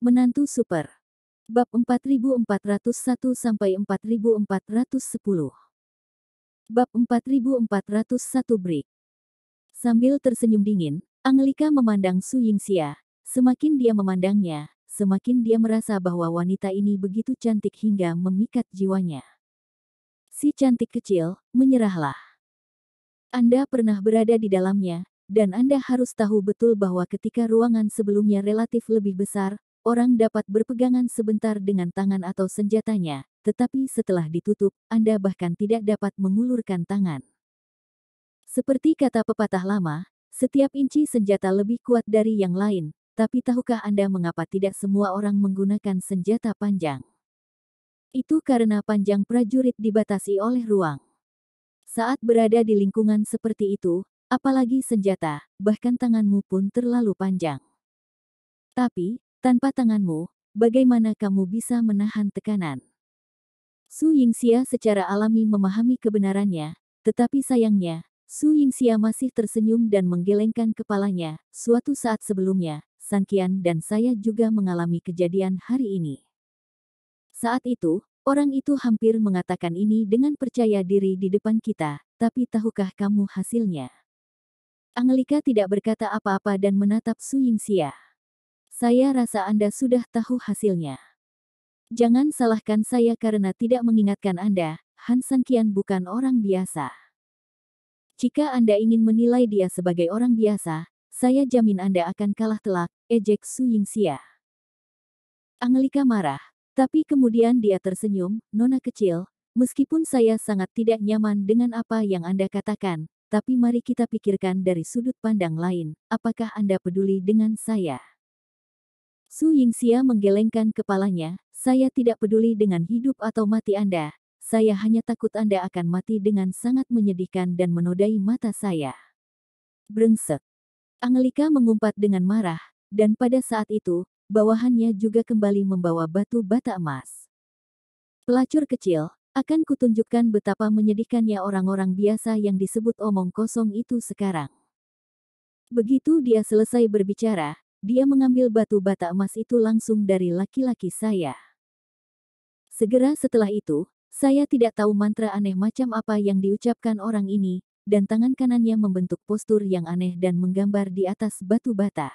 Menantu Super. Bab 4401-4410. Bab 4401 Break. Sambil tersenyum dingin, Angelika memandang Su Yingxia. Semakin dia memandangnya, semakin dia merasa bahwa wanita ini begitu cantik hingga memikat jiwanya. Si cantik kecil, menyerahlah. Anda pernah berada di dalamnya, dan Anda harus tahu betul bahwa ketika ruangan sebelumnya relatif lebih besar, orang dapat berpegangan sebentar dengan tangan atau senjatanya, tetapi setelah ditutup, Anda bahkan tidak dapat mengulurkan tangan. Seperti kata pepatah lama, setiap inci senjata lebih kuat dari yang lain, tapi tahukah Anda mengapa tidak semua orang menggunakan senjata panjang? Itu karena panjang prajurit dibatasi oleh ruang. Saat berada di lingkungan seperti itu, apalagi senjata, bahkan tanganmu pun terlalu panjang. Tapi, tanpa tanganmu, bagaimana kamu bisa menahan tekanan? Su Yingxia secara alami memahami kebenarannya, tetapi sayangnya, Su Yingxia masih tersenyum dan menggelengkan kepalanya. Suatu saat sebelumnya, San Qian dan saya juga mengalami kejadian hari ini. Saat itu, orang itu hampir mengatakan ini dengan percaya diri di depan kita, tapi tahukah kamu hasilnya? Angelika tidak berkata apa-apa dan menatap Su Yingxia. Saya rasa Anda sudah tahu hasilnya. Jangan salahkan saya karena tidak mengingatkan Anda, Han San Qian bukan orang biasa. Jika Anda ingin menilai dia sebagai orang biasa, saya jamin Anda akan kalah telak, ejek Su Yingxia. Angelika marah, tapi kemudian dia tersenyum, Nona kecil, meskipun saya sangat tidak nyaman dengan apa yang Anda katakan, tapi mari kita pikirkan dari sudut pandang lain, apakah Anda peduli dengan saya? Su Yingxia menggelengkan kepalanya, saya tidak peduli dengan hidup atau mati Anda, saya hanya takut Anda akan mati dengan sangat menyedihkan dan menodai mata saya. Brengsek. Angelika mengumpat dengan marah, dan pada saat itu, bawahannya juga kembali membawa batu bata emas. Pelacur kecil, akan kutunjukkan betapa menyedihkannya orang-orang biasa yang disebut omong kosong itu sekarang. Begitu dia selesai berbicara, dia mengambil batu bata emas itu langsung dari laki-laki saya. Segera setelah itu, saya tidak tahu mantra aneh macam apa yang diucapkan orang ini, dan tangan kanannya membentuk postur yang aneh dan menggambar di atas batu bata.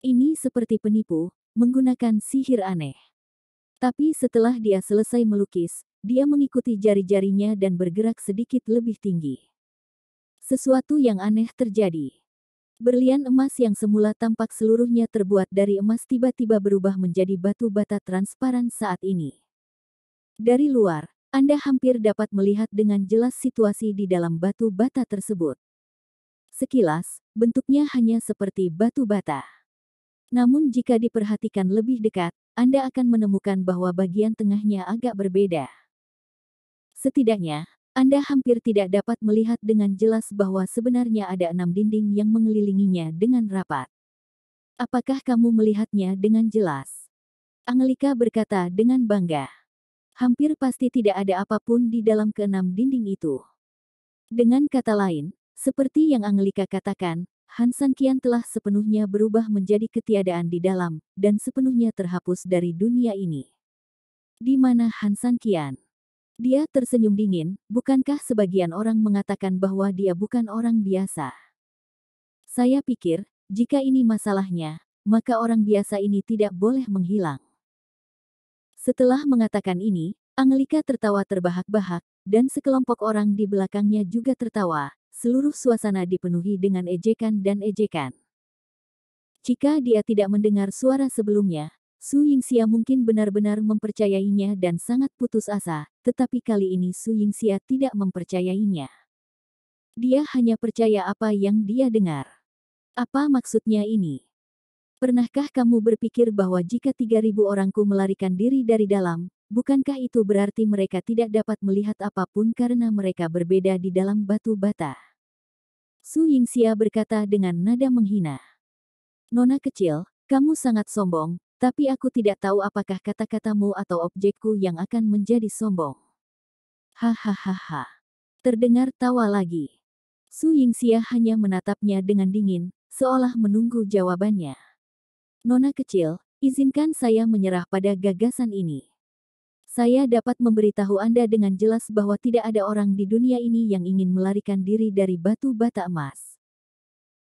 Ini seperti penipu, menggunakan sihir aneh. Tapi setelah dia selesai melukis, dia mengikuti jari-jarinya dan bergerak sedikit lebih tinggi. Sesuatu yang aneh terjadi. Berlian emas yang semula tampak seluruhnya terbuat dari emas tiba-tiba berubah menjadi batu bata transparan saat ini. Dari luar, Anda hampir dapat melihat dengan jelas situasi di dalam batu bata tersebut. Sekilas, bentuknya hanya seperti batu bata. Namun jika diperhatikan lebih dekat, Anda akan menemukan bahwa bagian tengahnya agak berbeda. Setidaknya, Anda hampir tidak dapat melihat dengan jelas bahwa sebenarnya ada 6 dinding yang mengelilinginya dengan rapat. Apakah kamu melihatnya dengan jelas? Angelika berkata dengan bangga. Hampir pasti tidak ada apapun di dalam ke-6 dinding itu. Dengan kata lain, seperti yang Angelika katakan, Han San Qian telah sepenuhnya berubah menjadi ketiadaan di dalam, dan sepenuhnya terhapus dari dunia ini. Di mana Han San Qian? Dia tersenyum dingin, bukankah sebagian orang mengatakan bahwa dia bukan orang biasa? Saya pikir, jika ini masalahnya, maka orang biasa ini tidak boleh menghilang. Setelah mengatakan ini, Angelika tertawa terbahak-bahak, dan sekelompok orang di belakangnya juga tertawa, seluruh suasana dipenuhi dengan ejekan dan ejekan. Jika dia tidak mendengar suara sebelumnya, Su Yingxia mungkin benar-benar mempercayainya dan sangat putus asa, tetapi kali ini Su Yingxia tidak mempercayainya. Dia hanya percaya apa yang dia dengar. Apa maksudnya ini? Pernahkah kamu berpikir bahwa jika 3.000 orangku melarikan diri dari dalam, bukankah itu berarti mereka tidak dapat melihat apapun karena mereka berbeda di dalam batu bata? Su Yingxia berkata dengan nada menghina. Nona kecil, kamu sangat sombong. Tapi aku tidak tahu apakah kata-katamu atau objekku yang akan menjadi sombong. Hahaha. Terdengar tawa lagi. Su Yingxia hanya menatapnya dengan dingin, seolah menunggu jawabannya. Nona kecil, Izinkan saya menyerah pada gagasan ini. Saya dapat memberitahu Anda dengan jelas bahwa tidak ada orang di dunia ini yang ingin melarikan diri dari batu bata emas.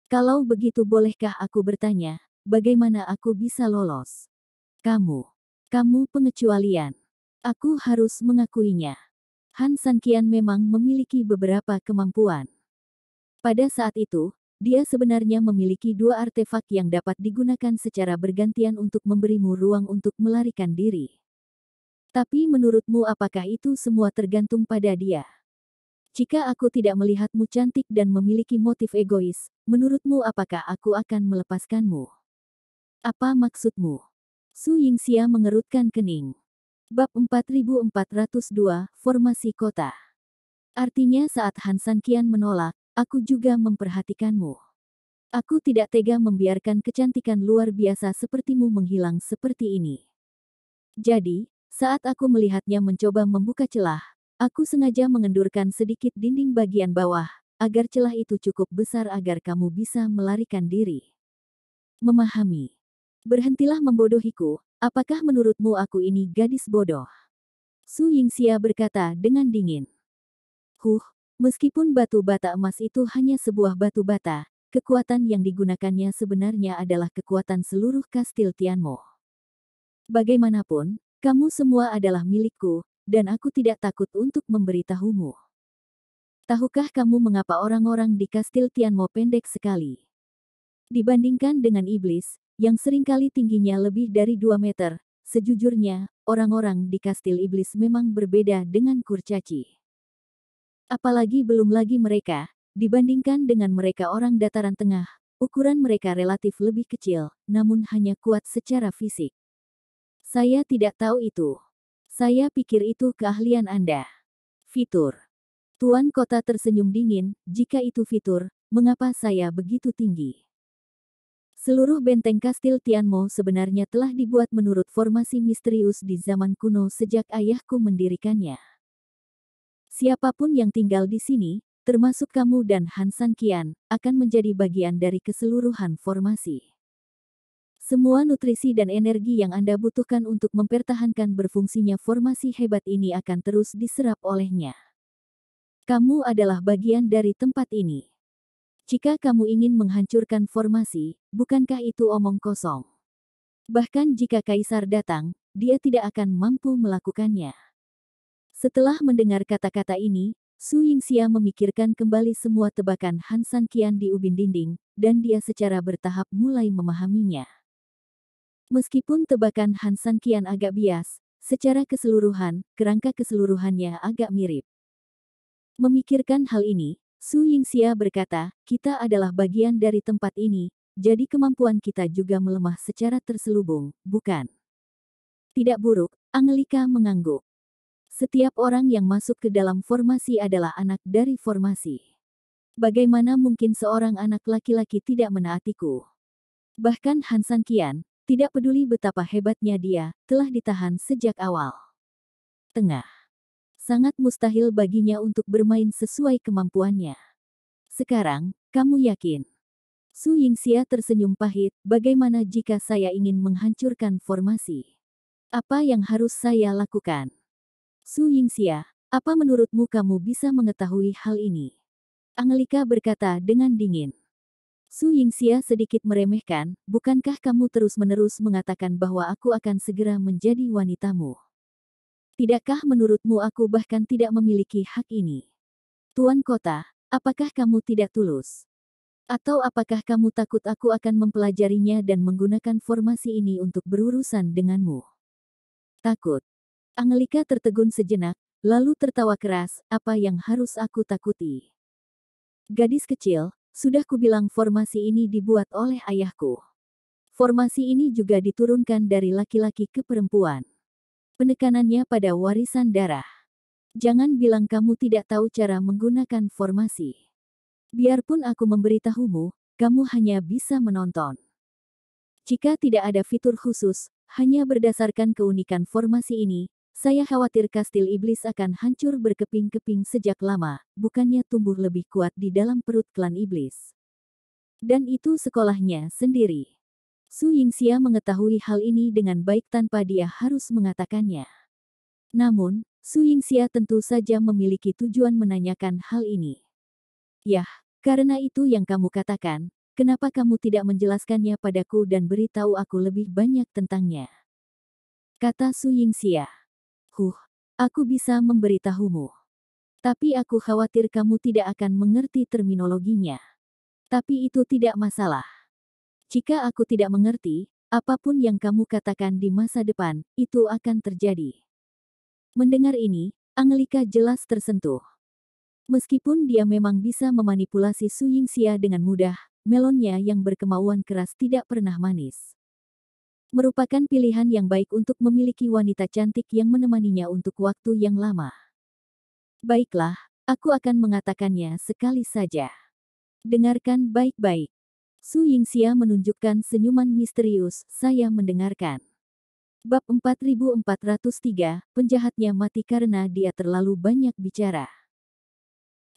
Kalau begitu bolehkah aku bertanya, bagaimana aku bisa lolos? Kamu pengecualian. Aku harus mengakuinya. Han Sanqian memang memiliki beberapa kemampuan. Pada saat itu, dia sebenarnya memiliki dua artefak yang dapat digunakan secara bergantian untuk memberimu ruang untuk melarikan diri. Tapi menurutmu apakah itu semua tergantung pada dia? Jika aku tidak melihatmu cantik dan memiliki motif egois, menurutmu apakah aku akan melepaskanmu? Apa maksudmu? Su Yingxia mengerutkan kening. Bab 4402, Formasi Kota. Artinya saat Han Sanqian menolak, aku juga memperhatikanmu. Aku tidak tega membiarkan kecantikan luar biasa sepertimu menghilang seperti ini. Jadi, saat aku melihatnya mencoba membuka celah, aku sengaja mengendurkan sedikit dinding bagian bawah, agar celah itu cukup besar agar kamu bisa melarikan diri. Memahami. Berhentilah membodohiku, apakah menurutmu aku ini gadis bodoh? Su Yingxia berkata dengan dingin. Meskipun batu bata emas itu hanya sebuah batu bata, kekuatan yang digunakannya sebenarnya adalah kekuatan seluruh kastil Tianmo. Bagaimanapun, kamu semua adalah milikku, dan aku tidak takut untuk memberitahumu. Tahukah kamu mengapa orang-orang di kastil Tianmo pendek sekali? Dibandingkan dengan iblis, yang seringkali tingginya lebih dari 2 meter, sejujurnya, orang-orang di kastil iblis memang berbeda dengan kurcaci. Apalagi belum lagi mereka, dibandingkan dengan mereka orang dataran tengah, ukuran mereka relatif lebih kecil, namun hanya kuat secara fisik. Saya tidak tahu itu. Saya pikir itu keahlian Anda. Fitur. Tuan kota tersenyum dingin, jika itu fitur, mengapa saya begitu tinggi? Seluruh benteng kastil Tianmo sebenarnya telah dibuat menurut formasi misterius di zaman kuno sejak ayahku mendirikannya. Siapapun yang tinggal di sini, termasuk kamu dan Han Sanqian, akan menjadi bagian dari keseluruhan formasi. Semua nutrisi dan energi yang Anda butuhkan untuk mempertahankan berfungsinya formasi hebat ini akan terus diserap olehnya. Kamu adalah bagian dari tempat ini. Jika kamu ingin menghancurkan formasi, bukankah itu omong kosong? Bahkan jika kaisar datang, dia tidak akan mampu melakukannya. Setelah mendengar kata-kata ini, Su Yingxia memikirkan kembali semua tebakan Han Sanqian di ubin dinding, dan dia secara bertahap mulai memahaminya. Meskipun tebakan Han Sanqian agak bias, secara keseluruhan, kerangka keseluruhannya agak mirip. Memikirkan hal ini, Su Yingxia berkata, kita adalah bagian dari tempat ini, jadi kemampuan kita juga melemah secara terselubung, bukan? Tidak buruk, Angelika mengangguk. Setiap orang yang masuk ke dalam formasi adalah anak dari formasi. Bagaimana mungkin seorang anak laki-laki tidak menaatiku? Bahkan Han Sanqian, tidak peduli betapa hebatnya dia, telah ditahan sejak awal. Tengah. Sangat mustahil baginya untuk bermain sesuai kemampuannya. Sekarang, kamu yakin? Su Yingxia tersenyum pahit, bagaimana jika saya ingin menghancurkan formasi? Apa yang harus saya lakukan? Su Yingxia, apa menurutmu kamu bisa mengetahui hal ini? Angelika berkata dengan dingin. Su Yingxia sedikit meremehkan, bukankah kamu terus-menerus mengatakan bahwa aku akan segera menjadi wanitamu? Tidakkah menurutmu aku bahkan tidak memiliki hak ini? Tuan kota, apakah kamu tidak tulus? Atau apakah kamu takut aku akan mempelajarinya dan menggunakan formasi ini untuk berurusan denganmu? Takut. Angelika tertegun sejenak, lalu tertawa keras, apa yang harus aku takuti? Gadis kecil, sudah kubilang formasi ini dibuat oleh ayahku. Formasi ini juga diturunkan dari laki-laki ke perempuan. Penekanannya pada warisan darah. Jangan bilang kamu tidak tahu cara menggunakan formasi. Biarpun aku memberitahumu, kamu hanya bisa menonton. Jika tidak ada fitur khusus, hanya berdasarkan keunikan formasi ini, saya khawatir kastil iblis akan hancur berkeping-keping sejak lama, bukannya tumbuh lebih kuat di dalam perut klan iblis. Dan itu sekolahnya sendiri. Su Yingxia mengetahui hal ini dengan baik tanpa dia harus mengatakannya. Namun, Su Yingxia tentu saja memiliki tujuan menanyakan hal ini. Yah, karena itu yang kamu katakan, kenapa kamu tidak menjelaskannya padaku dan beritahu aku lebih banyak tentangnya? Kata Su Yingxia. Aku bisa memberitahumu. Tapi aku khawatir kamu tidak akan mengerti terminologinya. Tapi itu tidak masalah. Jika aku tidak mengerti, apapun yang kamu katakan di masa depan, itu akan terjadi. Mendengar ini, Angelika jelas tersentuh. Meskipun dia memang bisa memanipulasi Su Yingxia dengan mudah, melonnya yang berkemauan keras tidak pernah manis. Merupakan pilihan yang baik untuk memiliki wanita cantik yang menemaninya untuk waktu yang lama. Baiklah, aku akan mengatakannya sekali saja. Dengarkan baik-baik. Su Yingxia menunjukkan senyuman misterius, saya mendengarkan. Bab 4403, penjahatnya mati karena dia terlalu banyak bicara.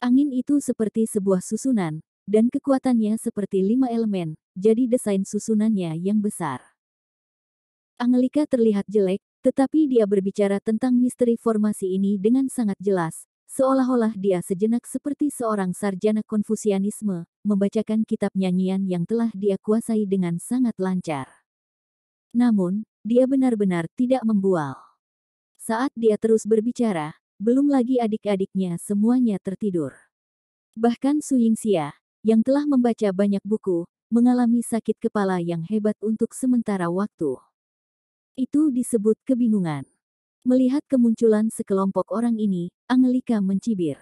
Angin itu seperti sebuah susunan, dan kekuatannya seperti 5 elemen, jadi desain susunannya yang besar. Angelika terlihat jelek, tetapi dia berbicara tentang misteri formasi ini dengan sangat jelas, seolah-olah dia sejenak seperti seorang sarjana Konfusianisme, membacakan kitab nyanyian yang telah dia kuasai dengan sangat lancar. Namun, dia benar-benar tidak membual. Saat dia terus berbicara, belum lagi adik-adiknya semuanya tertidur. Bahkan Su Yingxia, yang telah membaca banyak buku, mengalami sakit kepala yang hebat untuk sementara waktu. Itu disebut kebingungan. Melihat kemunculan sekelompok orang ini, Angelika mencibir.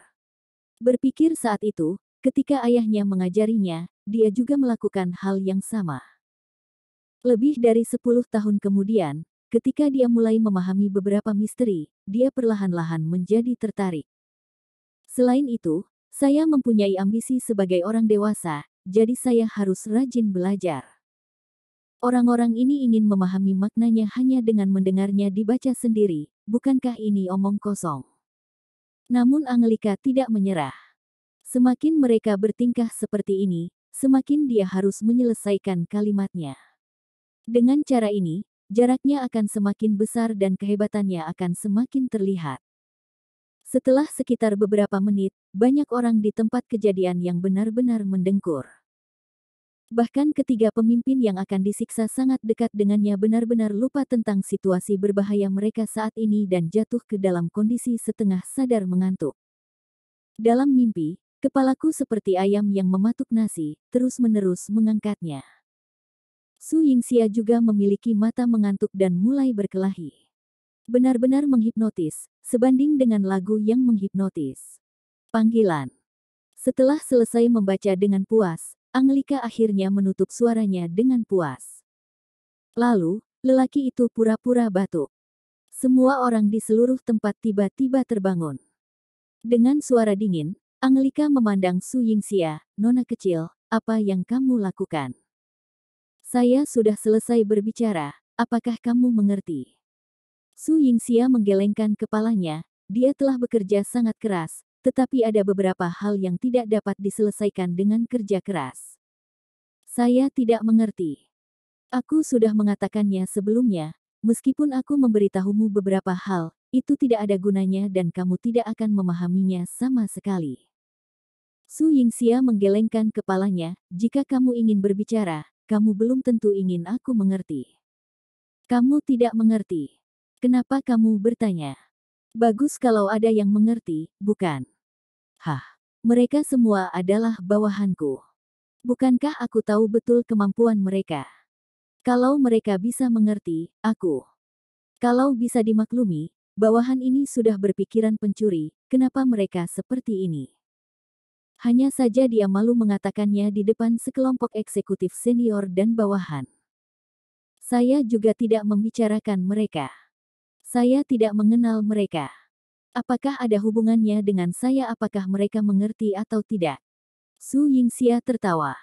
Berpikir saat itu, ketika ayahnya mengajarinya, dia juga melakukan hal yang sama. Lebih dari 10 tahun kemudian, ketika dia mulai memahami beberapa misteri, dia perlahan-lahan menjadi tertarik. Selain itu, saya mempunyai ambisi sebagai orang dewasa, jadi saya harus rajin belajar. Orang-orang ini ingin memahami maknanya hanya dengan mendengarnya dibaca sendiri, bukankah ini omong kosong? Namun Angelika tidak menyerah. Semakin mereka bertingkah seperti ini, semakin dia harus menyelesaikan kalimatnya. Dengan cara ini, jaraknya akan semakin besar dan kehebatannya akan semakin terlihat. Setelah sekitar beberapa menit, banyak orang di tempat kejadian yang benar-benar mendengkur. Bahkan ketiga pemimpin yang akan disiksa sangat dekat dengannya benar-benar lupa tentang situasi berbahaya mereka saat ini dan jatuh ke dalam kondisi setengah sadar mengantuk. Dalam mimpi, kepalaku seperti ayam yang mematuk nasi, terus-menerus mengangkatnya. Su Yingxia juga memiliki mata mengantuk dan mulai berkelahi. Benar-benar menghipnotis, sebanding dengan lagu yang menghipnotis. Panggilan. Setelah selesai membaca dengan puas, Angelika akhirnya menutup suaranya dengan puas. Lalu, lelaki itu pura-pura batuk. Semua orang di seluruh tempat tiba-tiba terbangun. Dengan suara dingin, Angelika memandang Su Yingxia, "Nona kecil, apa yang kamu lakukan?" "Saya sudah selesai berbicara, apakah kamu mengerti?" Su Yingxia menggelengkan kepalanya, dia telah bekerja sangat keras, tetapi ada beberapa hal yang tidak dapat diselesaikan dengan kerja keras. Saya tidak mengerti. Aku sudah mengatakannya sebelumnya, meskipun aku memberitahumu beberapa hal, itu tidak ada gunanya dan kamu tidak akan memahaminya sama sekali. Su Yingxia menggelengkan kepalanya, jika kamu ingin berbicara, kamu belum tentu ingin aku mengerti. Kamu tidak mengerti. Kenapa kamu bertanya? Bagus kalau ada yang mengerti, bukan? Mereka semua adalah bawahanku. Bukankah aku tahu betul kemampuan mereka? Kalau mereka bisa mengerti, aku. Kalau bisa dimaklumi, bawahan ini sudah berpikiran pencuri, kenapa mereka seperti ini? Hanya saja dia malu mengatakannya di depan sekelompok eksekutif senior dan bawahan. Saya juga tidak membicarakan mereka. Saya tidak mengenal mereka. Apakah ada hubungannya dengan saya? Apakah mereka mengerti atau tidak? Su Yingxia tertawa.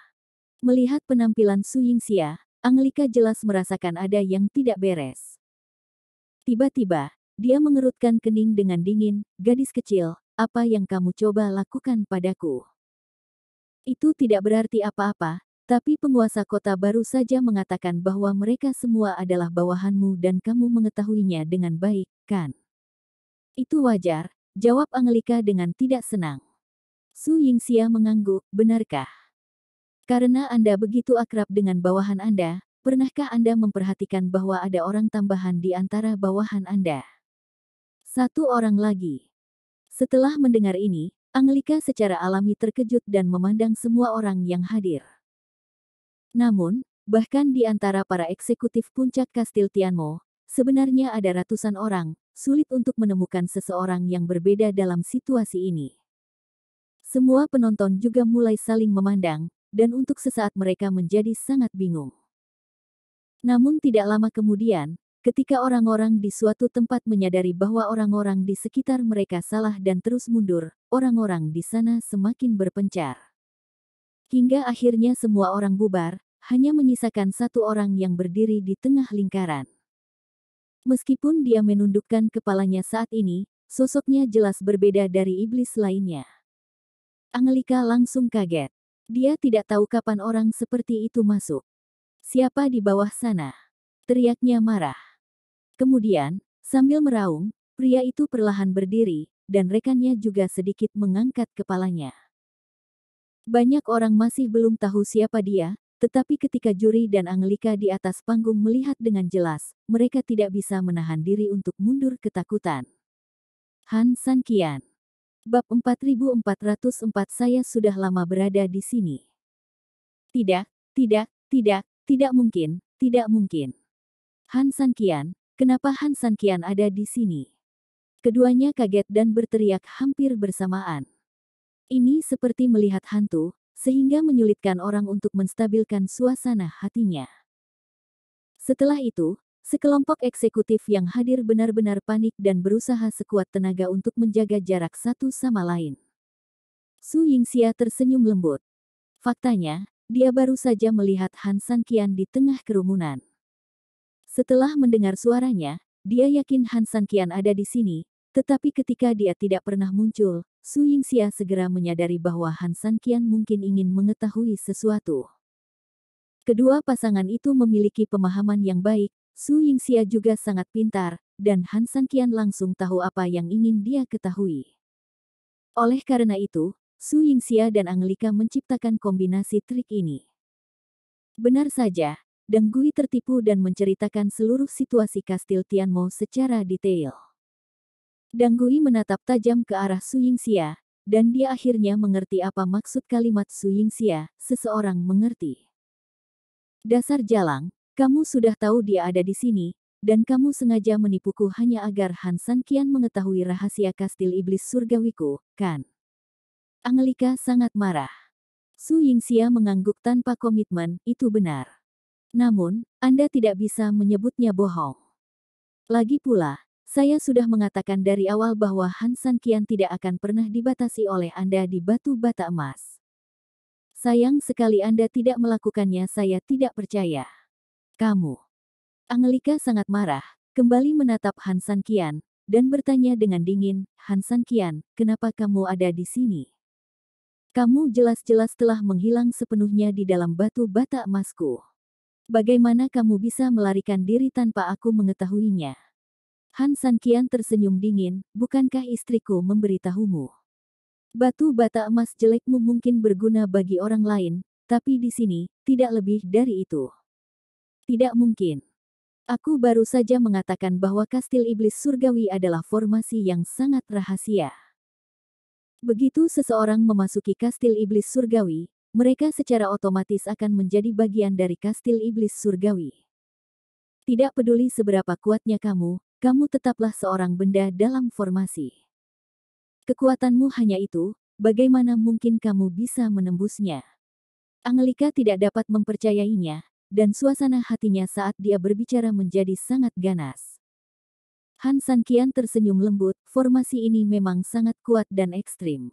Melihat penampilan Su Yingxia, Angelika jelas merasakan ada yang tidak beres. Tiba-tiba, dia mengerutkan kening dengan dingin, "Gadis kecil, apa yang kamu coba lakukan padaku? Itu tidak berarti apa-apa, Tapi penguasa kota baru saja mengatakan bahwa mereka semua adalah bawahanmu dan kamu mengetahuinya dengan baik, kan? Itu wajar, jawab Angelika dengan tidak senang. Su Yingxia mengangguk, benarkah? Karena Anda begitu akrab dengan bawahan Anda, pernahkah Anda memperhatikan bahwa ada orang tambahan di antara bawahan Anda? Satu orang lagi. Setelah mendengar ini, Angelika secara alami terkejut dan memandang semua orang yang hadir. Namun, bahkan di antara para eksekutif puncak Kastil Tianmo, sebenarnya ada ratusan orang, sulit untuk menemukan seseorang yang berbeda dalam situasi ini. Semua penonton juga mulai saling memandang, dan untuk sesaat mereka menjadi sangat bingung. Namun tidak lama kemudian, ketika orang-orang di suatu tempat menyadari bahwa orang-orang di sekitar mereka salah dan terus mundur, orang-orang di sana semakin berpencar. Hingga akhirnya semua orang bubar, hanya menyisakan satu orang yang berdiri di tengah lingkaran. Meskipun dia menundukkan kepalanya saat ini, sosoknya jelas berbeda dari iblis lainnya. Angelika langsung kaget. Dia tidak tahu kapan orang seperti itu masuk. Siapa di bawah sana? Teriaknya marah. Kemudian, sambil meraung, pria itu perlahan berdiri, dan rekannya juga sedikit mengangkat kepalanya. Banyak orang masih belum tahu siapa dia, tetapi ketika juri dan Angelika di atas panggung melihat dengan jelas, mereka tidak bisa menahan diri untuk mundur ketakutan. Han Sanqian. Bab 4404. Saya sudah lama berada di sini. Tidak, tidak mungkin, tidak mungkin. Han Sanqian, kenapa Han Sanqian ada di sini? Keduanya kaget dan berteriak hampir bersamaan. Ini seperti melihat hantu, sehingga menyulitkan orang untuk menstabilkan suasana hatinya. Setelah itu, sekelompok eksekutif yang hadir benar-benar panik dan berusaha sekuat tenaga untuk menjaga jarak satu sama lain. Su Yingxia tersenyum lembut. Faktanya, dia baru saja melihat Han Sanqian di tengah kerumunan. Setelah mendengar suaranya, dia yakin Han Sanqian ada di sini, tetapi ketika dia tidak pernah muncul, Su Yingxia segera menyadari bahwa Han Sanqian mungkin ingin mengetahui sesuatu. Kedua pasangan itu memiliki pemahaman yang baik, Su Yingxia juga sangat pintar, dan Han Sanqian langsung tahu apa yang ingin dia ketahui. Oleh karena itu, Su Yingxia dan Angelika menciptakan kombinasi trik ini. Benar saja, Deng Gui tertipu dan menceritakan seluruh situasi Kastil Tianmo secara detail. Deng Gui menatap tajam ke arah Su Yingxia, dan dia akhirnya mengerti apa maksud kalimat Su Yingxia, seseorang mengerti. Dasar jalang, kamu sudah tahu dia ada di sini, dan kamu sengaja menipuku hanya agar Han Sanqian mengetahui rahasia Kastil Iblis Surgawiku, kan? Angelika sangat marah. Su Yingxia mengangguk tanpa komitmen, itu benar. Namun, Anda tidak bisa menyebutnya bohong. Lagi pula, saya sudah mengatakan dari awal bahwa Han Sanqian tidak akan pernah dibatasi oleh Anda di batu bata emas. Sayang sekali Anda tidak melakukannya, saya tidak percaya. Kamu. Angelika sangat marah, kembali menatap Han Sanqian, dan bertanya dengan dingin, Han Sanqian, kenapa kamu ada di sini? Kamu jelas-jelas telah menghilang sepenuhnya di dalam batu bata emasku. Bagaimana kamu bisa melarikan diri tanpa aku mengetahuinya? Han Sanqian tersenyum dingin, bukankah istriku memberitahumu? Batu bata emas jelekmu mungkin berguna bagi orang lain, tapi di sini, tidak lebih dari itu. Tidak mungkin. Aku baru saja mengatakan bahwa Kastil Iblis Surgawi adalah formasi yang sangat rahasia. Begitu seseorang memasuki Kastil Iblis Surgawi, mereka secara otomatis akan menjadi bagian dari Kastil Iblis Surgawi. Tidak peduli seberapa kuatnya kamu tetaplah seorang benda dalam formasi. Kekuatanmu hanya itu, bagaimana mungkin kamu bisa menembusnya? Angelika tidak dapat mempercayainya, dan suasana hatinya saat dia berbicara menjadi sangat ganas. Han Sanqian tersenyum lembut, formasi ini memang sangat kuat dan ekstrim.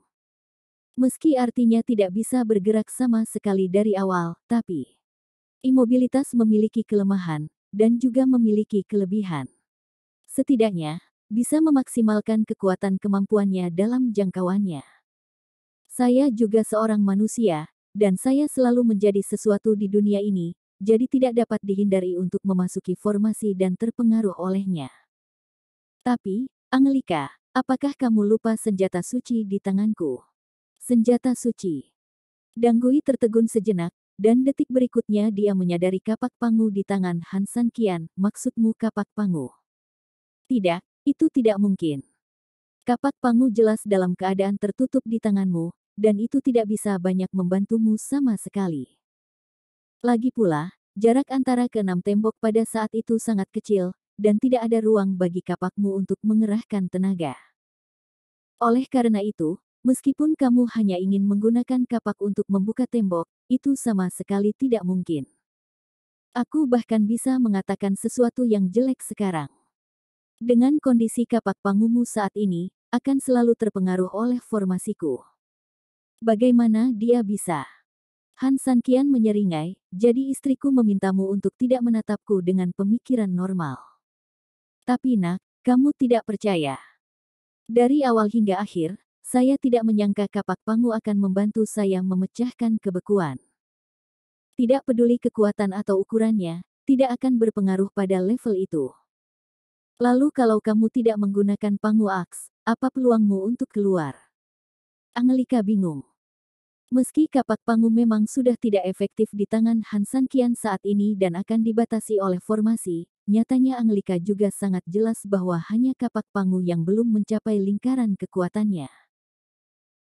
Meski artinya tidak bisa bergerak sama sekali dari awal, tapi imobilitas memiliki kelemahan, dan juga memiliki kelebihan. Setidaknya, bisa memaksimalkan kekuatan kemampuannya dalam jangkauannya. Saya juga seorang manusia, dan saya selalu menjadi sesuatu di dunia ini, jadi tidak dapat dihindari untuk memasuki formasi dan terpengaruh olehnya. Tapi, Angelika, apakah kamu lupa senjata suci di tanganku? Senjata suci. Dang Gui tertegun sejenak, dan detik berikutnya dia menyadari kapak pangu di tangan Han San Qian. Maksudmu kapak pangu? Tidak, itu tidak mungkin. Kapak pangu jelas dalam keadaan tertutup di tanganmu, dan itu tidak bisa banyak membantumu sama sekali. Lagi pula, jarak antara keenam tembok pada saat itu sangat kecil, dan tidak ada ruang bagi kapakmu untuk mengerahkan tenaga. Oleh karena itu, meskipun kamu hanya ingin menggunakan kapak untuk membuka tembok, itu sama sekali tidak mungkin. Aku bahkan bisa mengatakan sesuatu yang jelek sekarang. Dengan kondisi kapak pangumu saat ini, akan selalu terpengaruh oleh formasiku. Bagaimana dia bisa? Han San Qian menyeringai, jadi istriku memintamu untuk tidak menatapku dengan pemikiran normal. Tapi nak, kamu tidak percaya. Dari awal hingga akhir, saya tidak menyangka kapak pangu akan membantu saya memecahkan kebekuan. Tidak peduli kekuatan atau ukurannya, tidak akan berpengaruh pada level itu. Lalu kalau kamu tidak menggunakan pangu aks, apa peluangmu untuk keluar? Angelika bingung. Meski kapak pangu memang sudah tidak efektif di tangan Han San Qian saat ini dan akan dibatasi oleh formasi, nyatanya Angelika juga sangat jelas bahwa hanya kapak pangu yang belum mencapai lingkaran kekuatannya.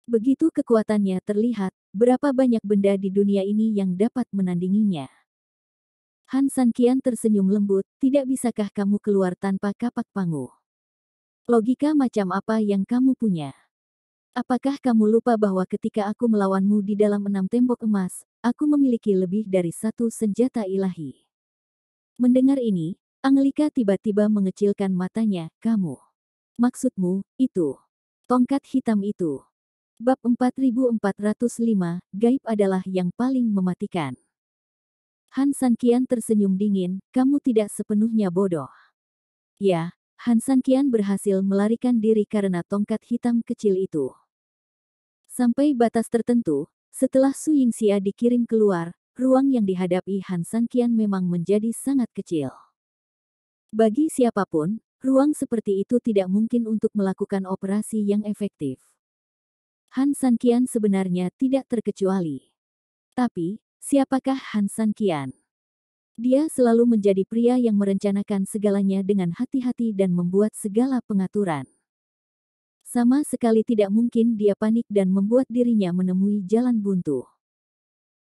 Begitu kekuatannya terlihat, berapa banyak benda di dunia ini yang dapat menandinginya. Han San Qian tersenyum lembut, tidak bisakah kamu keluar tanpa kapak pangu? Logika macam apa yang kamu punya? Apakah kamu lupa bahwa ketika aku melawanmu di dalam 6 tembok emas, aku memiliki lebih dari satu senjata ilahi? Mendengar ini, Angelika tiba-tiba mengecilkan matanya, kamu. Maksudmu, itu. Tongkat hitam itu. Bab 4405, gaib adalah yang paling mematikan. Han San Qian tersenyum dingin, kamu tidak sepenuhnya bodoh. Ya, Han San Qian berhasil melarikan diri karena tongkat hitam kecil itu. Sampai batas tertentu, setelah Su Yingxia dikirim keluar, ruang yang dihadapi Han San Qian memang menjadi sangat kecil. Bagi siapapun, ruang seperti itu tidak mungkin untuk melakukan operasi yang efektif. Han San Qian sebenarnya tidak terkecuali. Tapi, siapakah Han San Qian? Dia selalu menjadi pria yang merencanakan segalanya dengan hati-hati dan membuat segala pengaturan. Sama sekali tidak mungkin dia panik dan membuat dirinya menemui jalan buntu.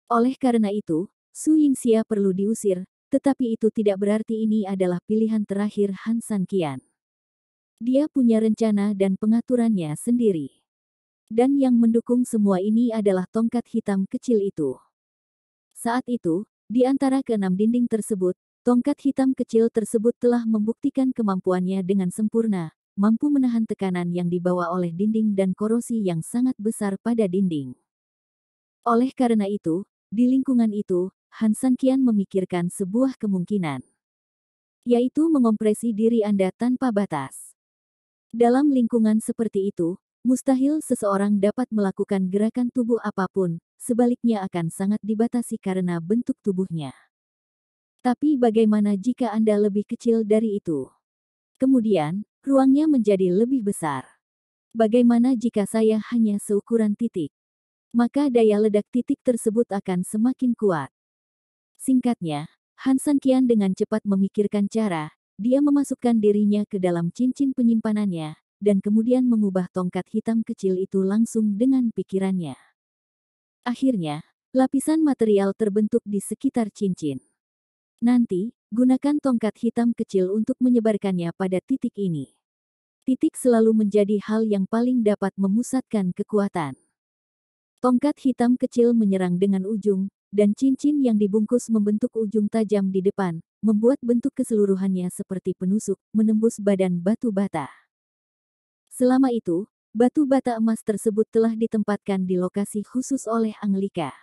Oleh karena itu, Su Yingxia perlu diusir, tetapi itu tidak berarti ini adalah pilihan terakhir Han San Qian. Dia punya rencana dan pengaturannya sendiri. Dan yang mendukung semua ini adalah tongkat hitam kecil itu. Saat itu, di antara keenam dinding tersebut, tongkat hitam kecil tersebut telah membuktikan kemampuannya dengan sempurna, mampu menahan tekanan yang dibawa oleh dinding dan korosi yang sangat besar pada dinding. Oleh karena itu, di lingkungan itu, Han San Qian memikirkan sebuah kemungkinan. Yaitu mengompresi diri Anda tanpa batas. Dalam lingkungan seperti itu, mustahil seseorang dapat melakukan gerakan tubuh apapun, sebaliknya akan sangat dibatasi karena bentuk tubuhnya. Tapi bagaimana jika Anda lebih kecil dari itu? Kemudian, ruangnya menjadi lebih besar. Bagaimana jika saya hanya seukuran titik? Maka daya ledak titik tersebut akan semakin kuat. Singkatnya, Han San Qian dengan cepat memikirkan cara, dia memasukkan dirinya ke dalam cincin penyimpanannya, dan kemudian mengubah tongkat hitam kecil itu langsung dengan pikirannya. Akhirnya, lapisan material terbentuk di sekitar cincin. Nanti, gunakan tongkat hitam kecil untuk menyebarkannya pada titik ini. Titik selalu menjadi hal yang paling dapat memusatkan kekuatan. Tongkat hitam kecil menyerang dengan ujung, dan cincin yang dibungkus membentuk ujung tajam di depan, membuat bentuk keseluruhannya seperti penusuk, menembus badan batu bata. Selama itu, batu bata emas tersebut telah ditempatkan di lokasi khusus oleh Angelika.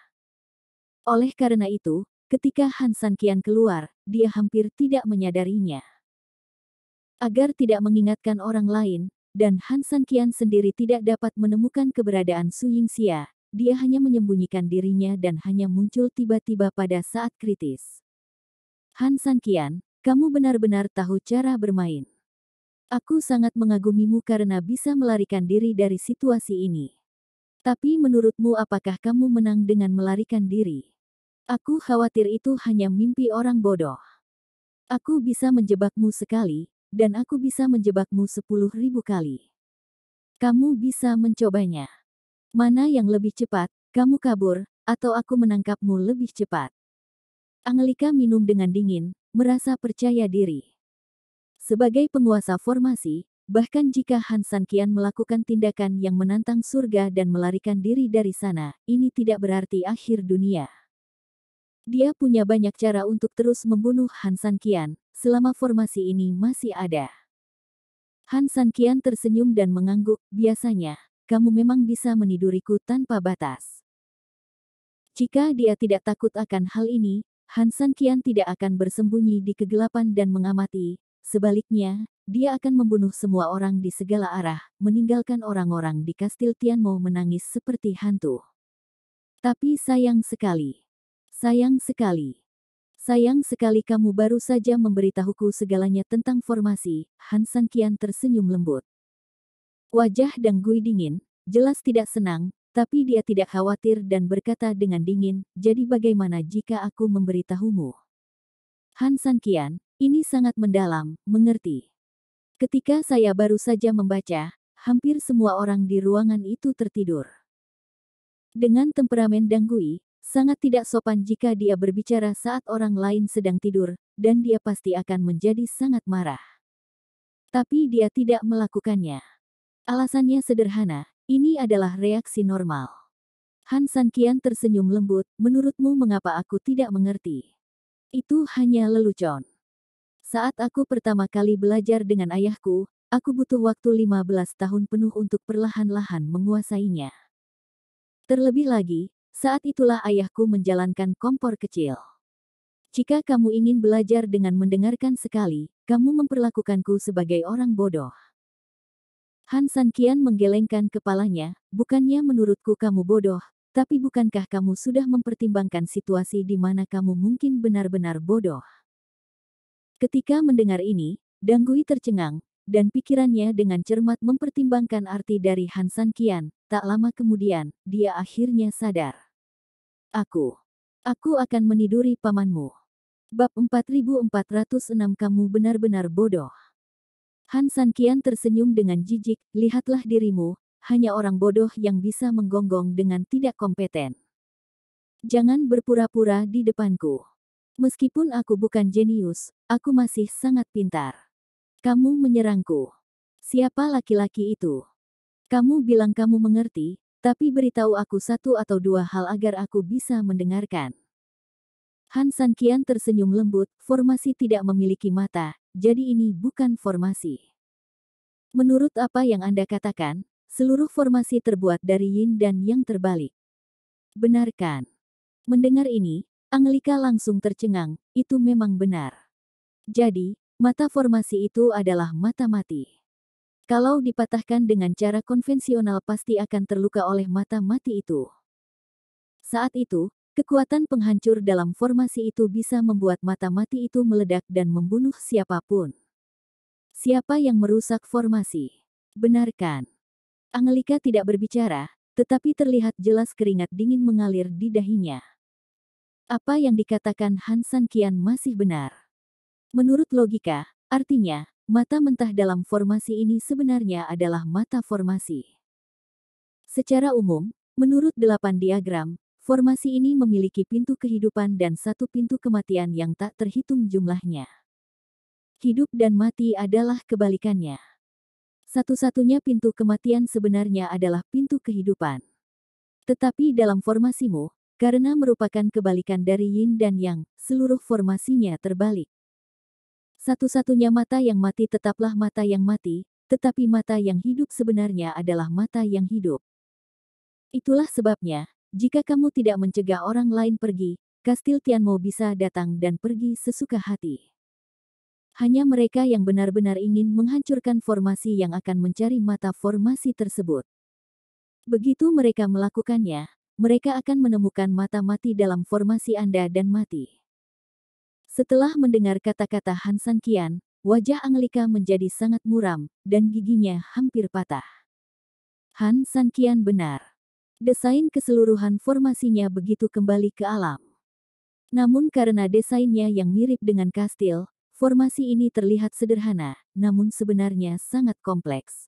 Oleh karena itu, ketika Han San Qian keluar, dia hampir tidak menyadarinya. Agar tidak mengingatkan orang lain, dan Han San Qian sendiri tidak dapat menemukan keberadaan Su Yingxia, dia hanya menyembunyikan dirinya dan hanya muncul tiba-tiba pada saat kritis. Han Sanqian, kamu benar-benar tahu cara bermain. Aku sangat mengagumimu karena bisa melarikan diri dari situasi ini. Tapi menurutmu apakah kamu menang dengan melarikan diri? Aku khawatir itu hanya mimpi orang bodoh. Aku bisa menjebakmu sekali, dan aku bisa menjebakmu 10.000 kali. Kamu bisa mencobanya. Mana yang lebih cepat, kamu kabur, atau aku menangkapmu lebih cepat? Angelika minum dengan dingin, merasa percaya diri. Sebagai penguasa formasi, bahkan jika Han Sanqian melakukan tindakan yang menantang surga dan melarikan diri dari sana, ini tidak berarti akhir dunia. Dia punya banyak cara untuk terus membunuh Han Sanqian, selama formasi ini masih ada. Han Sanqian tersenyum dan mengangguk, biasanya, kamu memang bisa meniduriku tanpa batas. Jika dia tidak takut akan hal ini, Han Sanqian tidak akan bersembunyi di kegelapan dan mengamati, sebaliknya, dia akan membunuh semua orang di segala arah, meninggalkan orang-orang di Kastil Tianmo menangis seperti hantu. Tapi sayang sekali. Sayang sekali. Sayang sekali kamu baru saja memberitahuku segalanya tentang formasi. Han Sanqian tersenyum lembut. Wajah Dang Gui dingin, jelas tidak senang, tapi dia tidak khawatir dan berkata dengan dingin, jadi bagaimana jika aku memberitahumu? Han Sanqian, ini sangat mendalam, mengerti. Ketika saya baru saja membaca, hampir semua orang di ruangan itu tertidur. Dengan temperamen Dang Gui, sangat tidak sopan jika dia berbicara saat orang lain sedang tidur, dan dia pasti akan menjadi sangat marah. Tapi dia tidak melakukannya. Alasannya sederhana, ini adalah reaksi normal. Han Sanqian tersenyum lembut, menurutmu mengapa aku tidak mengerti? Itu hanya lelucon. Saat aku pertama kali belajar dengan ayahku, aku butuh waktu 15 tahun penuh untuk perlahan-lahan menguasainya. Terlebih lagi, saat itulah ayahku menjalankan kompor kecil. Jika kamu ingin belajar dengan mendengarkan sekali, kamu memperlakukanku sebagai orang bodoh. Han Sanqian menggelengkan kepalanya, bukannya menurutku kamu bodoh, tapi bukankah kamu sudah mempertimbangkan situasi di mana kamu mungkin benar-benar bodoh? Ketika mendengar ini, Dang Gui tercengang, dan pikirannya dengan cermat mempertimbangkan arti dari Han Sanqian. Tak lama kemudian, dia akhirnya sadar. Aku akan meniduri pamanmu. Bab 4406 Kamu benar-benar bodoh. Han Sanqian tersenyum dengan jijik, lihatlah dirimu, hanya orang bodoh yang bisa menggonggong dengan tidak kompeten. Jangan berpura-pura di depanku. Meskipun aku bukan jenius, aku masih sangat pintar. Kamu menyerangku. Siapa laki-laki itu? Kamu bilang kamu mengerti, tapi beritahu aku satu atau dua hal agar aku bisa mendengarkan. Han Sanqian tersenyum lembut, formasi tidak memiliki mata, jadi ini bukan formasi. Menurut apa yang Anda katakan, seluruh formasi terbuat dari yin dan yang terbalik. Benarkan? Mendengar ini, Angelika langsung tercengang, itu memang benar. Jadi, mata formasi itu adalah mata mati. Kalau dipatahkan dengan cara konvensional pasti akan terluka oleh mata mati itu. Saat itu, kekuatan penghancur dalam formasi itu bisa membuat mata mati itu meledak dan membunuh siapapun. Siapa yang merusak formasi? Benarkan? Angelika tidak berbicara, tetapi terlihat jelas keringat dingin mengalir di dahinya. Apa yang dikatakan Han Sanqian masih benar. Menurut logika, artinya, mata mentah dalam formasi ini sebenarnya adalah mata formasi. Secara umum, menurut 8 diagram, formasi ini memiliki pintu kehidupan dan satu pintu kematian yang tak terhitung jumlahnya. Hidup dan mati adalah kebalikannya. Satu-satunya pintu kematian sebenarnya adalah pintu kehidupan. Tetapi dalam formasimu, karena merupakan kebalikan dari yin dan yang, seluruh formasinya terbalik. Satu-satunya mata yang mati tetaplah mata yang mati, tetapi mata yang hidup sebenarnya adalah mata yang hidup. Itulah sebabnya, jika kamu tidak mencegah orang lain pergi, Kastil Tianmo bisa datang dan pergi sesuka hati. Hanya mereka yang benar-benar ingin menghancurkan formasi yang akan mencari mata formasi tersebut. Begitu mereka melakukannya, mereka akan menemukan mata mati dalam formasi Anda dan mati. Setelah mendengar kata-kata Han San Qian, wajah Angelika menjadi sangat muram, dan giginya hampir patah. Han San Qian benar. Desain keseluruhan formasinya begitu kembali ke alam. Namun karena desainnya yang mirip dengan kastil, formasi ini terlihat sederhana, namun sebenarnya sangat kompleks.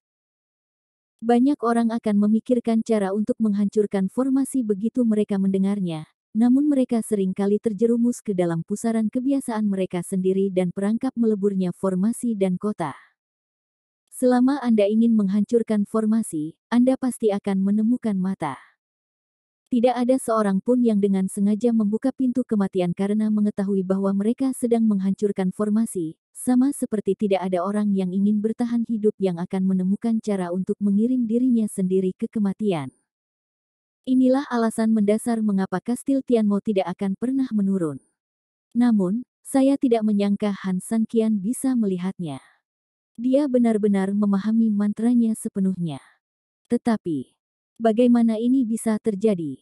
Banyak orang akan memikirkan cara untuk menghancurkan formasi begitu mereka mendengarnya, namun mereka sering kali terjerumus ke dalam pusaran kebiasaan mereka sendiri dan perangkap meleburnya formasi dan kota. Selama Anda ingin menghancurkan formasi, Anda pasti akan menemukan mata. Tidak ada seorang pun yang dengan sengaja membuka pintu kematian karena mengetahui bahwa mereka sedang menghancurkan formasi, sama seperti tidak ada orang yang ingin bertahan hidup yang akan menemukan cara untuk mengirim dirinya sendiri ke kematian. Inilah alasan mendasar mengapa Kastil Tianmo tidak akan pernah menurun. Namun, saya tidak menyangka Han San Qian bisa melihatnya. Dia benar-benar memahami mantranya sepenuhnya. Tetapi, bagaimana ini bisa terjadi?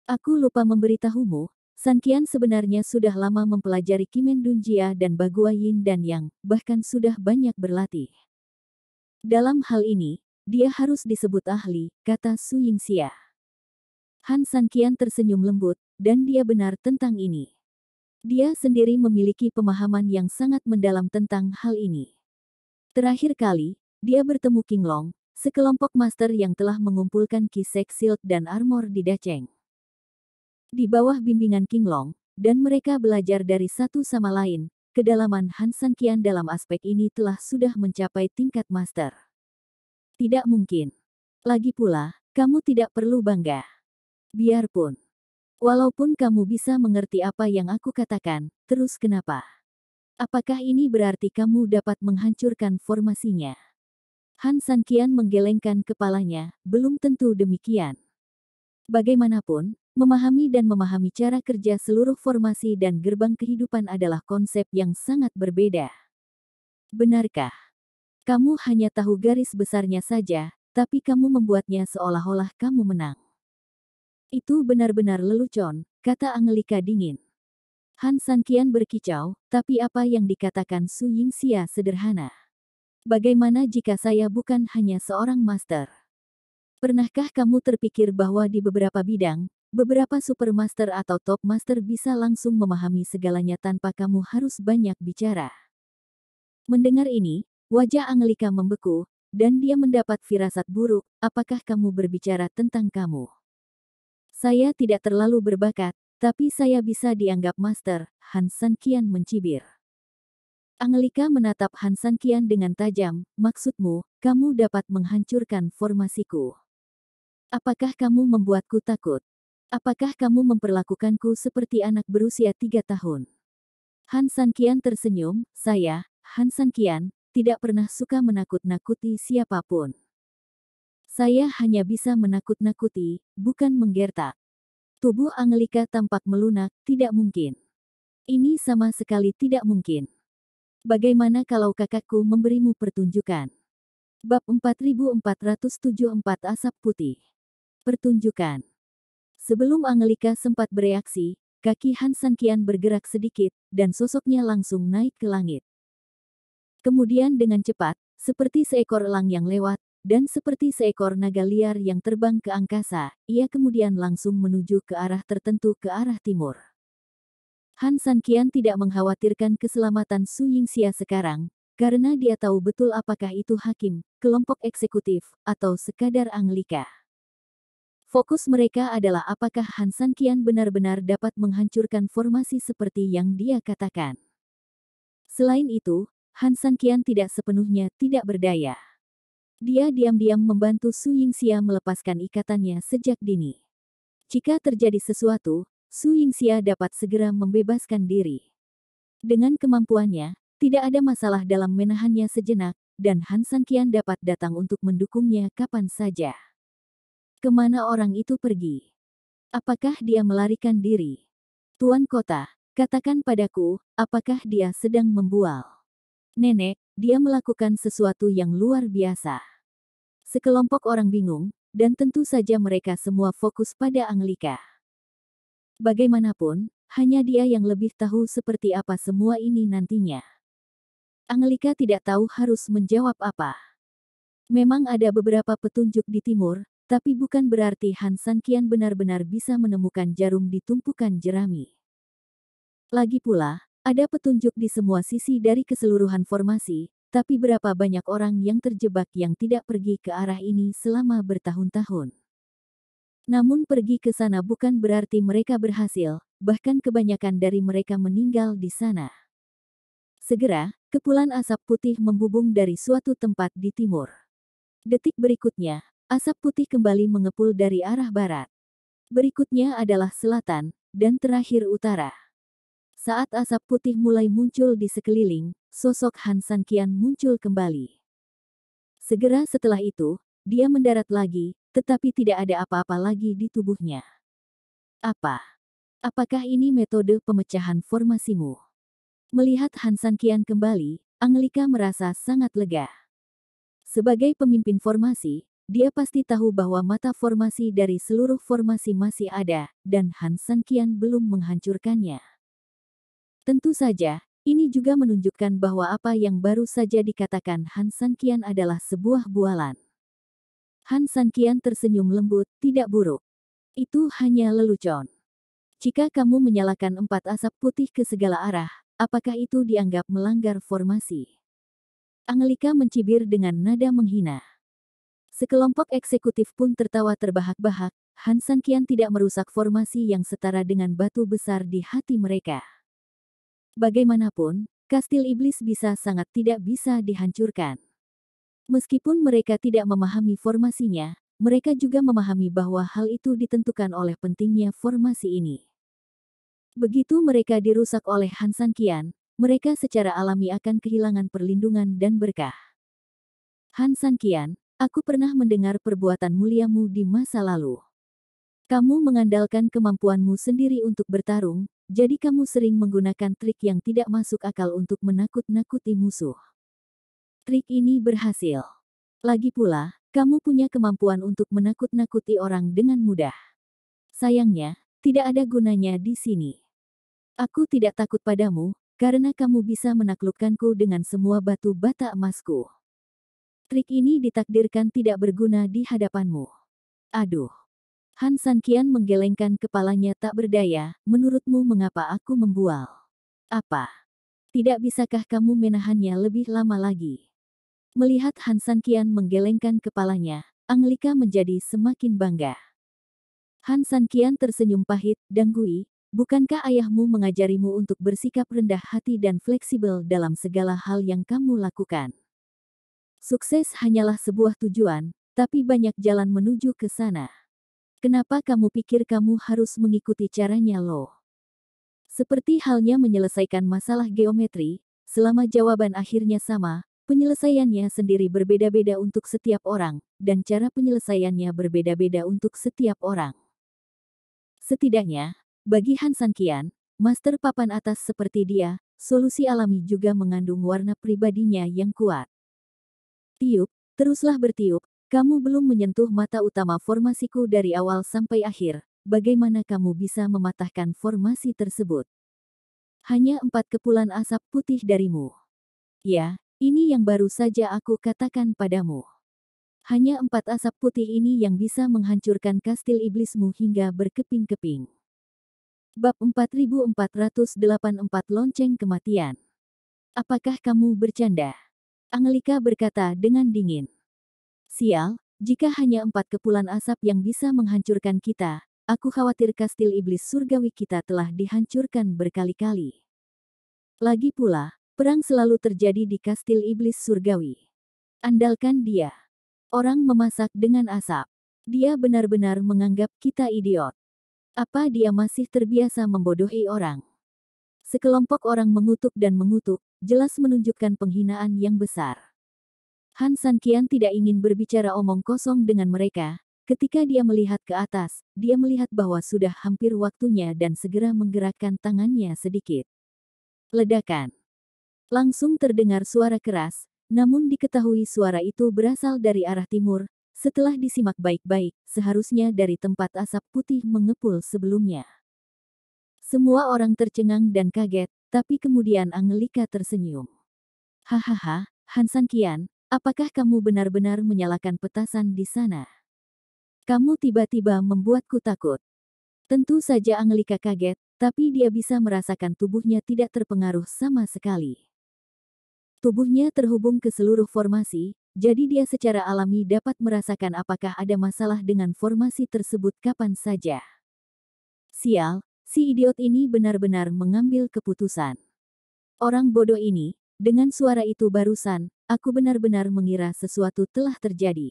Aku lupa memberitahumu, San Qian sebenarnya sudah lama mempelajari Kimen Dunjia dan Bagua Yin dan Yang, bahkan sudah banyak berlatih. Dalam hal ini, dia harus disebut ahli, kata Su Yingxia. Han San Qian tersenyum lembut, dan dia benar tentang ini. Dia sendiri memiliki pemahaman yang sangat mendalam tentang hal ini. Terakhir kali, dia bertemu King Long, sekelompok master yang telah mengumpulkan Kisek Shield dan Armor di Dacheng. Di bawah bimbingan King Long, dan mereka belajar dari satu sama lain, kedalaman Han San Qian dalam aspek ini telah sudah mencapai tingkat master. Tidak mungkin. Lagi pula, kamu tidak perlu bangga. Biarpun. Walaupun kamu bisa mengerti apa yang aku katakan, terus kenapa? Apakah ini berarti kamu dapat menghancurkan formasinya? Han San Qian menggelengkan kepalanya, belum tentu demikian. Bagaimanapun, memahami dan memahami cara kerja seluruh formasi dan gerbang kehidupan adalah konsep yang sangat berbeda. Benarkah? Kamu hanya tahu garis besarnya saja, tapi kamu membuatnya seolah-olah kamu menang. Itu benar-benar lelucon, kata Angelika dingin. Han San Qian berkicau, tapi apa yang dikatakan Su Yingxia sederhana. Bagaimana jika saya bukan hanya seorang master? Pernahkah kamu terpikir bahwa di beberapa bidang, beberapa supermaster atau top master bisa langsung memahami segalanya tanpa kamu harus banyak bicara? Mendengar ini, wajah Angelika membeku, dan dia mendapat firasat buruk, apakah kamu berbicara tentang kamu? Saya tidak terlalu berbakat, tapi saya bisa dianggap master, Han San Qian mencibir. Angelika menatap Han San Qian dengan tajam, maksudmu, kamu dapat menghancurkan formasiku. Apakah kamu membuatku takut? Apakah kamu memperlakukanku seperti anak berusia 3 tahun? Han San Qian tersenyum, saya, Han San Qian, tidak pernah suka menakut-nakuti siapapun. Saya hanya bisa menakut-nakuti, bukan menggertak. Tubuh Angelika tampak melunak, tidak mungkin. Ini sama sekali tidak mungkin. Bagaimana kalau kakakku memberimu pertunjukan? Bab 4474 Asap Putih. Pertunjukan. Sebelum Angelika sempat bereaksi, kaki Han San Qian bergerak sedikit, dan sosoknya langsung naik ke langit. Kemudian dengan cepat, seperti seekor elang yang lewat, dan seperti seekor naga liar yang terbang ke angkasa, ia kemudian langsung menuju ke arah tertentu ke arah timur. Han San Qian tidak mengkhawatirkan keselamatan Su Yingxia sekarang, karena dia tahu betul apakah itu hakim, kelompok eksekutif, atau sekadar Angelika. Fokus mereka adalah apakah Han San Qian benar-benar dapat menghancurkan formasi seperti yang dia katakan. Selain itu, Han San Qian tidak sepenuhnya tidak berdaya. Dia diam-diam membantu Su Yingxia melepaskan ikatannya sejak dini. Jika terjadi sesuatu, Su Yingxia dapat segera membebaskan diri. Dengan kemampuannya, tidak ada masalah dalam menahannya sejenak, dan Han San Qian dapat datang untuk mendukungnya kapan saja. Kemana orang itu pergi? Apakah dia melarikan diri? Tuan Kota, katakan padaku, apakah dia sedang membual? Nenek, dia melakukan sesuatu yang luar biasa. Sekelompok orang bingung, dan tentu saja mereka semua fokus pada Anglika. Bagaimanapun, hanya dia yang lebih tahu seperti apa semua ini nantinya. Anglika tidak tahu harus menjawab apa. Memang ada beberapa petunjuk di timur, tapi bukan berarti Han Sanqian benar-benar bisa menemukan jarum di tumpukan jerami. Lagi pula, ada petunjuk di semua sisi dari keseluruhan formasi, tapi berapa banyak orang yang terjebak yang tidak pergi ke arah ini selama bertahun-tahun. Namun pergi ke sana bukan berarti mereka berhasil, bahkan kebanyakan dari mereka meninggal di sana. Segera, kepulan asap putih membubung dari suatu tempat di timur. Detik berikutnya, asap putih kembali mengepul dari arah barat. Berikutnya adalah selatan, dan terakhir utara. Saat asap putih mulai muncul di sekeliling, sosok Han Sanqian muncul kembali. Segera setelah itu, dia mendarat lagi, tetapi tidak ada apa-apa lagi di tubuhnya. Apa? Apakah ini metode pemecahan formasimu? Melihat Han Sanqian kembali, Anglika merasa sangat lega. Sebagai pemimpin formasi, dia pasti tahu bahwa mata formasi dari seluruh formasi masih ada, dan Han Sanqian belum menghancurkannya. Tentu saja, ini juga menunjukkan bahwa apa yang baru saja dikatakan Han Sanqian adalah sebuah bualan. Han Sanqian tersenyum lembut, tidak buruk. Itu hanya lelucon. Jika kamu menyalakan 4 asap putih ke segala arah, apakah itu dianggap melanggar formasi? Anglika mencibir dengan nada menghina. Sekelompok eksekutif pun tertawa terbahak-bahak. Han Sanqian tidak merusak formasi yang setara dengan batu besar di hati mereka. Bagaimanapun, kastil iblis bisa sangat tidak bisa dihancurkan. Meskipun mereka tidak memahami formasinya, mereka juga memahami bahwa hal itu ditentukan oleh pentingnya formasi ini. Begitu mereka dirusak oleh Han Sanqian, mereka secara alami akan kehilangan perlindungan dan berkah. Han Sanqian, aku pernah mendengar perbuatan muliamu di masa lalu. Kamu mengandalkan kemampuanmu sendiri untuk bertarung, jadi kamu sering menggunakan trik yang tidak masuk akal untuk menakut-nakuti musuh. Trik ini berhasil. Lagi pula, kamu punya kemampuan untuk menakut-nakuti orang dengan mudah. Sayangnya, tidak ada gunanya di sini. Aku tidak takut padamu, karena kamu bisa menaklukkanku dengan semua batu bata emasku. Trik ini ditakdirkan tidak berguna di hadapanmu. Aduh. Han Sanqian menggelengkan kepalanya tak berdaya, menurutmu mengapa aku membual? Apa? Tidak bisakah kamu menahannya lebih lama lagi? Melihat Han Sanqian menggelengkan kepalanya, Anglika menjadi semakin bangga. Han Sanqian tersenyum pahit, Danggui, bukankah ayahmu mengajarimu untuk bersikap rendah hati dan fleksibel dalam segala hal yang kamu lakukan? Sukses hanyalah sebuah tujuan, tapi banyak jalan menuju ke sana. Kenapa kamu pikir kamu harus mengikuti caranya loh? Seperti halnya menyelesaikan masalah geometri, selama jawaban akhirnya sama, penyelesaiannya sendiri berbeda-beda untuk setiap orang, dan cara penyelesaiannya berbeda-beda untuk setiap orang. Setidaknya, bagi Han Sanqian, master papan atas seperti dia, solusi alami juga mengandung warna pribadinya yang kuat. Tiup, teruslah bertiup. Kamu belum menyentuh mata utama formasiku dari awal sampai akhir, bagaimana kamu bisa mematahkan formasi tersebut? Hanya 4 kepulan asap putih darimu. Ya, ini yang baru saja aku katakan padamu. Hanya 4 asap putih ini yang bisa menghancurkan kastil iblismu hingga berkeping-keping. Bab 4484 Lonceng Kematian. Apakah kamu bercanda? Anglika berkata dengan dingin. Sial, jika hanya 4 kepulan asap yang bisa menghancurkan kita, aku khawatir kastil iblis surgawi kita telah dihancurkan berkali-kali. Lagi pula, perang selalu terjadi di kastil iblis surgawi. Andalkan dia. Orang memasak dengan asap. Dia benar-benar menganggap kita idiot. Apa dia masih terbiasa membodohi orang? Sekelompok orang mengutuk dan mengutuk, jelas menunjukkan penghinaan yang besar. Han Sanqian tidak ingin berbicara omong kosong dengan mereka. Ketika dia melihat ke atas, dia melihat bahwa sudah hampir waktunya dan segera menggerakkan tangannya sedikit. Ledakan. Langsung terdengar suara keras, namun diketahui suara itu berasal dari arah timur, Setelah disimak baik-baik, seharusnya dari tempat asap putih mengepul sebelumnya. Semua orang tercengang dan kaget, tapi kemudian Angelika tersenyum. Hahaha, Han Sanqian, apakah kamu benar-benar menyalakan petasan di sana? Kamu tiba-tiba membuatku takut. Tentu saja Angelika kaget, tapi dia bisa merasakan tubuhnya tidak terpengaruh sama sekali. Tubuhnya terhubung ke seluruh formasi, jadi dia secara alami dapat merasakan apakah ada masalah dengan formasi tersebut kapan saja. Sial, si idiot ini benar-benar mengambil keputusan. Orang bodoh ini, dengan suara itu barusan, aku benar-benar mengira sesuatu telah terjadi.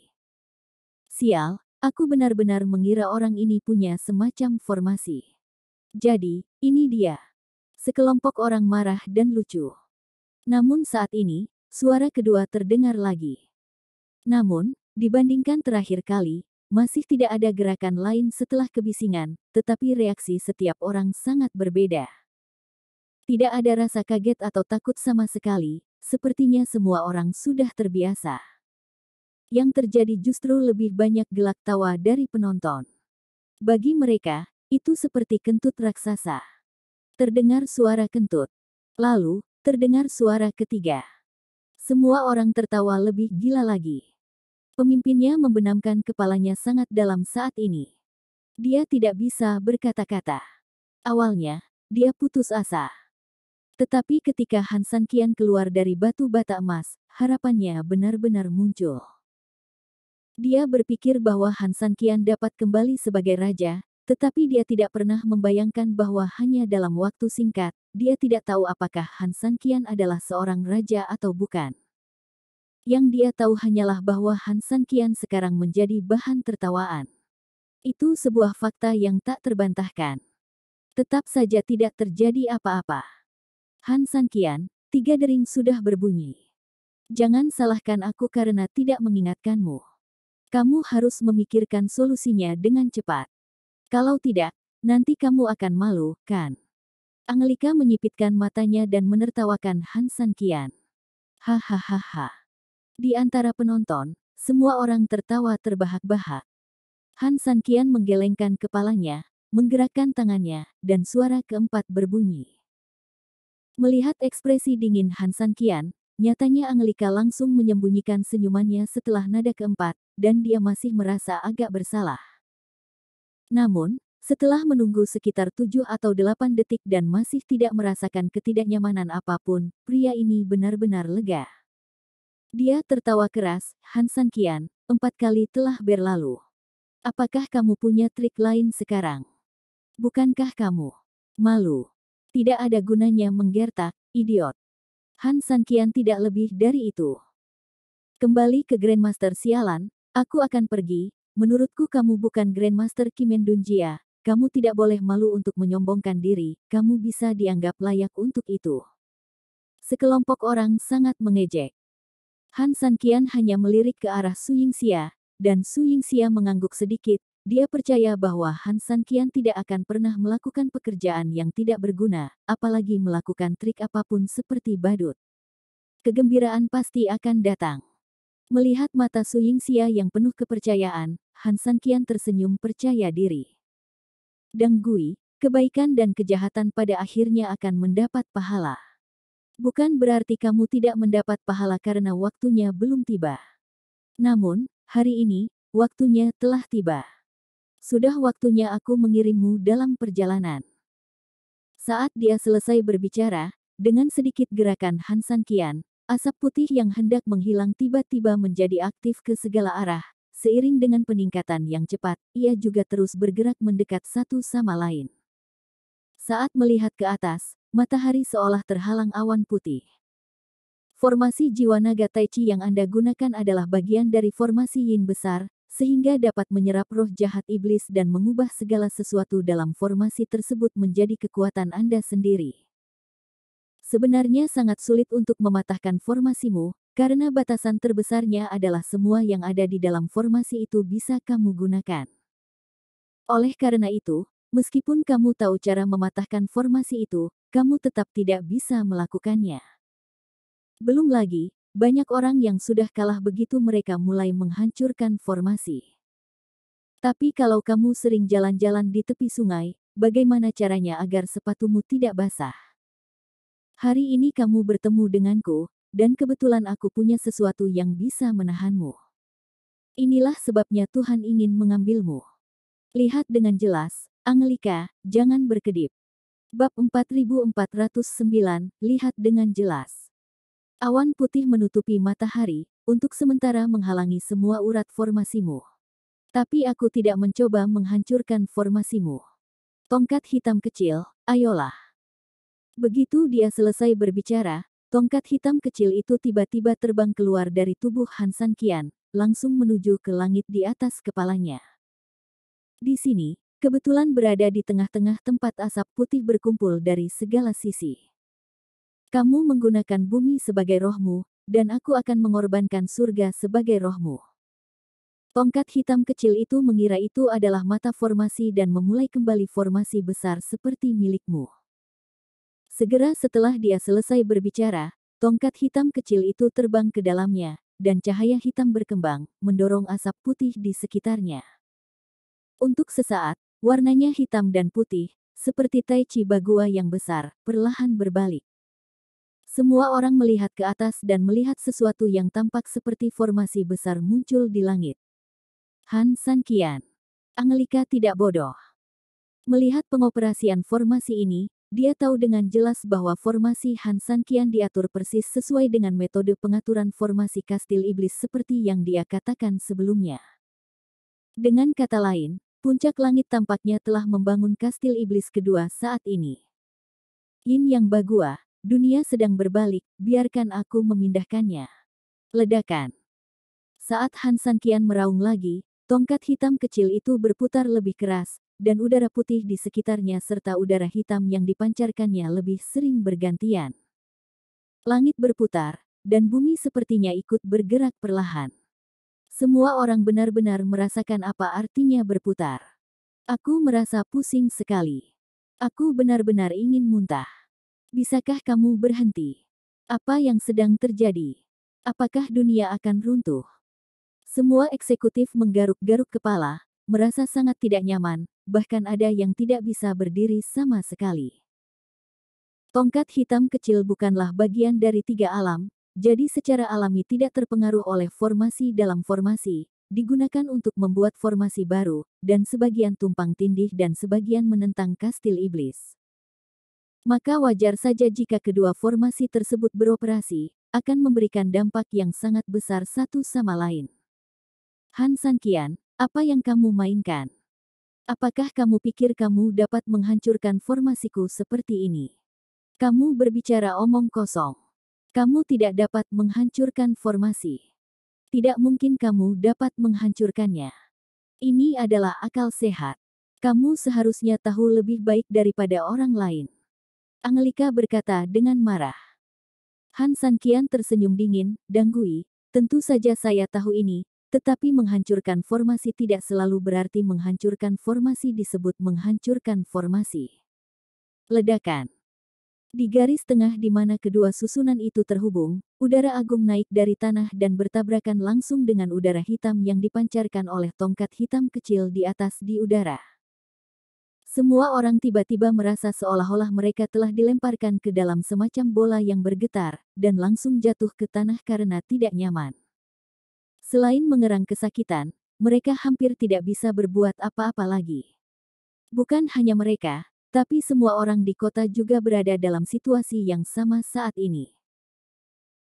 Sial, aku benar-benar mengira orang ini punya semacam formasi. Jadi, ini dia. Sekelompok orang marah dan lucu. Namun saat ini, suara kedua terdengar lagi. Namun, dibandingkan terakhir kali, masih tidak ada gerakan lain setelah kebisingan, tetapi reaksi setiap orang sangat berbeda. Tidak ada rasa kaget atau takut sama sekali, sepertinya semua orang sudah terbiasa. Yang terjadi justru lebih banyak gelak tawa dari penonton. Bagi mereka, itu seperti kentut raksasa. Terdengar suara kentut. Lalu, terdengar suara ketiga. Semua orang tertawa lebih gila lagi. Pemimpinnya membenamkan kepalanya sangat dalam saat ini. Dia tidak bisa berkata-kata. Awalnya, dia putus asa. Tetapi ketika Han Sanqian keluar dari batu bata emas, harapannya benar-benar muncul. Dia berpikir bahwa Han Sanqian dapat kembali sebagai raja, tetapi dia tidak pernah membayangkan bahwa hanya dalam waktu singkat, dia tidak tahu apakah Han Sanqian adalah seorang raja atau bukan. Yang dia tahu hanyalah bahwa Han Sanqian sekarang menjadi bahan tertawaan. Itu sebuah fakta yang tak terbantahkan. Tetap saja tidak terjadi apa-apa. Han Sanqian, 3 dering sudah berbunyi. Jangan salahkan aku karena tidak mengingatkanmu. Kamu harus memikirkan solusinya dengan cepat. Kalau tidak, nanti kamu akan malu, kan? Angelika menyipitkan matanya dan menertawakan Han Sanqian. Hahaha. Di antara penonton, semua orang tertawa terbahak-bahak. Han Sanqian menggelengkan kepalanya, menggerakkan tangannya, dan suara keempat berbunyi. Melihat ekspresi dingin Han Sanqian, nyatanya Angelika langsung menyembunyikan senyumannya setelah nada keempat, dan dia masih merasa agak bersalah. Namun, setelah menunggu sekitar 7 atau 8 detik dan masih tidak merasakan ketidaknyamanan apapun, pria ini benar-benar lega. Dia tertawa keras, Han Sanqian, 4 kali telah berlalu. Apakah kamu punya trik lain sekarang? Bukankah kamu malu? Tidak ada gunanya menggertak, idiot. Han Sanqian tidak lebih dari itu. Kembali ke Grandmaster sialan, aku akan pergi, menurutku kamu bukan Grandmaster Kimendunjia, kamu tidak boleh malu untuk menyombongkan diri, kamu bisa dianggap layak untuk itu. Sekelompok orang sangat mengejek. Han Sanqian hanya melirik ke arah Su Yingxia, dan Su Yingxia mengangguk sedikit. Dia percaya bahwa Han Sanqian tidak akan pernah melakukan pekerjaan yang tidak berguna, apalagi melakukan trik apapun seperti badut. Kegembiraan pasti akan datang. Melihat mata Su Yingxia yang penuh kepercayaan, Han Sanqian tersenyum percaya diri. Deng Gui, kebaikan dan kejahatan pada akhirnya akan mendapat pahala. Bukan berarti kamu tidak mendapat pahala karena waktunya belum tiba. Namun, hari ini, waktunya telah tiba. Sudah waktunya aku mengirimmu dalam perjalanan. Saat dia selesai berbicara, dengan sedikit gerakan Han Sanqian, asap putih yang hendak menghilang tiba-tiba menjadi aktif ke segala arah. Seiring dengan peningkatan yang cepat, ia juga terus bergerak mendekat satu sama lain. Saat melihat ke atas, matahari seolah terhalang awan putih. Formasi jiwa naga Tai Chi yang Anda gunakan adalah bagian dari formasi Yin besar, sehingga dapat menyerap roh jahat iblis dan mengubah segala sesuatu dalam formasi tersebut menjadi kekuatan Anda sendiri. Sebenarnya sangat sulit untuk mematahkan formasimu, karena batasan terbesarnya adalah semua yang ada di dalam formasi itu bisa kamu gunakan. Oleh karena itu, meskipun kamu tahu cara mematahkan formasi itu, kamu tetap tidak bisa melakukannya. Belum lagi, banyak orang yang sudah kalah begitu mereka mulai menghancurkan formasi. Tapi kalau kamu sering jalan-jalan di tepi sungai, bagaimana caranya agar sepatumu tidak basah? Hari ini kamu bertemu denganku, dan kebetulan aku punya sesuatu yang bisa menahanmu. Inilah sebabnya Tuhan ingin mengambilmu. Lihat dengan jelas, Angelika, jangan berkedip. Bab 4409, lihat dengan jelas. Awan putih menutupi matahari, untuk sementara menghalangi semua urat formasimu. Tapi aku tidak mencoba menghancurkan formasimu. Tongkat hitam kecil, ayolah. Begitu dia selesai berbicara, tongkat hitam kecil itu tiba-tiba terbang keluar dari tubuh Han San Qian, langsung menuju ke langit di atas kepalanya. Di sini, kebetulan berada di tengah-tengah tempat asap putih berkumpul dari segala sisi. Kamu menggunakan bumi sebagai rohmu, dan aku akan mengorbankan surga sebagai rohmu. Tongkat hitam kecil itu mengira itu adalah mata formasi dan memulai kembali formasi besar seperti milikmu. Segera setelah dia selesai berbicara, tongkat hitam kecil itu terbang ke dalamnya, dan cahaya hitam berkembang, mendorong asap putih di sekitarnya. Untuk sesaat, warnanya hitam dan putih, seperti Tai Chi Bagua yang besar, perlahan berbalik. Semua orang melihat ke atas dan melihat sesuatu yang tampak seperti formasi besar muncul di langit. Han San Qian. Angelika tidak bodoh. Melihat pengoperasian formasi ini, dia tahu dengan jelas bahwa formasi Han San Qian diatur persis sesuai dengan metode pengaturan formasi kastil iblis seperti yang dia katakan sebelumnya. Dengan kata lain, puncak langit tampaknya telah membangun kastil iblis kedua saat ini. Yin Yang Bagua, dunia sedang berbalik, biarkan aku memindahkannya. Ledakan. Saat Han San Qian meraung lagi, tongkat hitam kecil itu berputar lebih keras, dan udara putih di sekitarnya serta udara hitam yang dipancarkannya lebih sering bergantian. Langit berputar, dan bumi sepertinya ikut bergerak perlahan. Semua orang benar-benar merasakan apa artinya berputar. Aku merasa pusing sekali. Aku benar-benar ingin muntah. Bisakah kamu berhenti? Apa yang sedang terjadi? Apakah dunia akan runtuh? Semua eksekutif menggaruk-garuk kepala, merasa sangat tidak nyaman, bahkan ada yang tidak bisa berdiri sama sekali. Tongkat hitam kecil bukanlah bagian dari tiga alam, jadi secara alami tidak terpengaruh oleh formasi dalam formasi, digunakan untuk membuat formasi baru, dan sebagian tumpang tindih dan sebagian menentang kastil iblis. Maka wajar saja jika kedua formasi tersebut beroperasi, akan memberikan dampak yang sangat besar satu sama lain. Han San Qian, apa yang kamu mainkan? Apakah kamu pikir kamu dapat menghancurkan formasiku seperti ini? Kamu berbicara omong kosong. Kamu tidak dapat menghancurkan formasi. Tidak mungkin kamu dapat menghancurkannya. Ini adalah akal sehat. Kamu seharusnya tahu lebih baik daripada orang lain. Angelika berkata dengan marah. Han San Qian tersenyum dingin, Danggui, tentu saja saya tahu ini, tetapi menghancurkan formasi tidak selalu berarti menghancurkan formasi disebut menghancurkan formasi. Ledakan. Di garis tengah di mana kedua susunan itu terhubung, udara agung naik dari tanah dan bertabrakan langsung dengan udara hitam yang dipancarkan oleh tongkat hitam kecil di atas di udara. Semua orang tiba-tiba merasa seolah-olah mereka telah dilemparkan ke dalam semacam bola yang bergetar, dan langsung jatuh ke tanah karena tidak nyaman. Selain mengerang kesakitan, mereka hampir tidak bisa berbuat apa-apa lagi. Bukan hanya mereka, tapi semua orang di kota juga berada dalam situasi yang sama saat ini.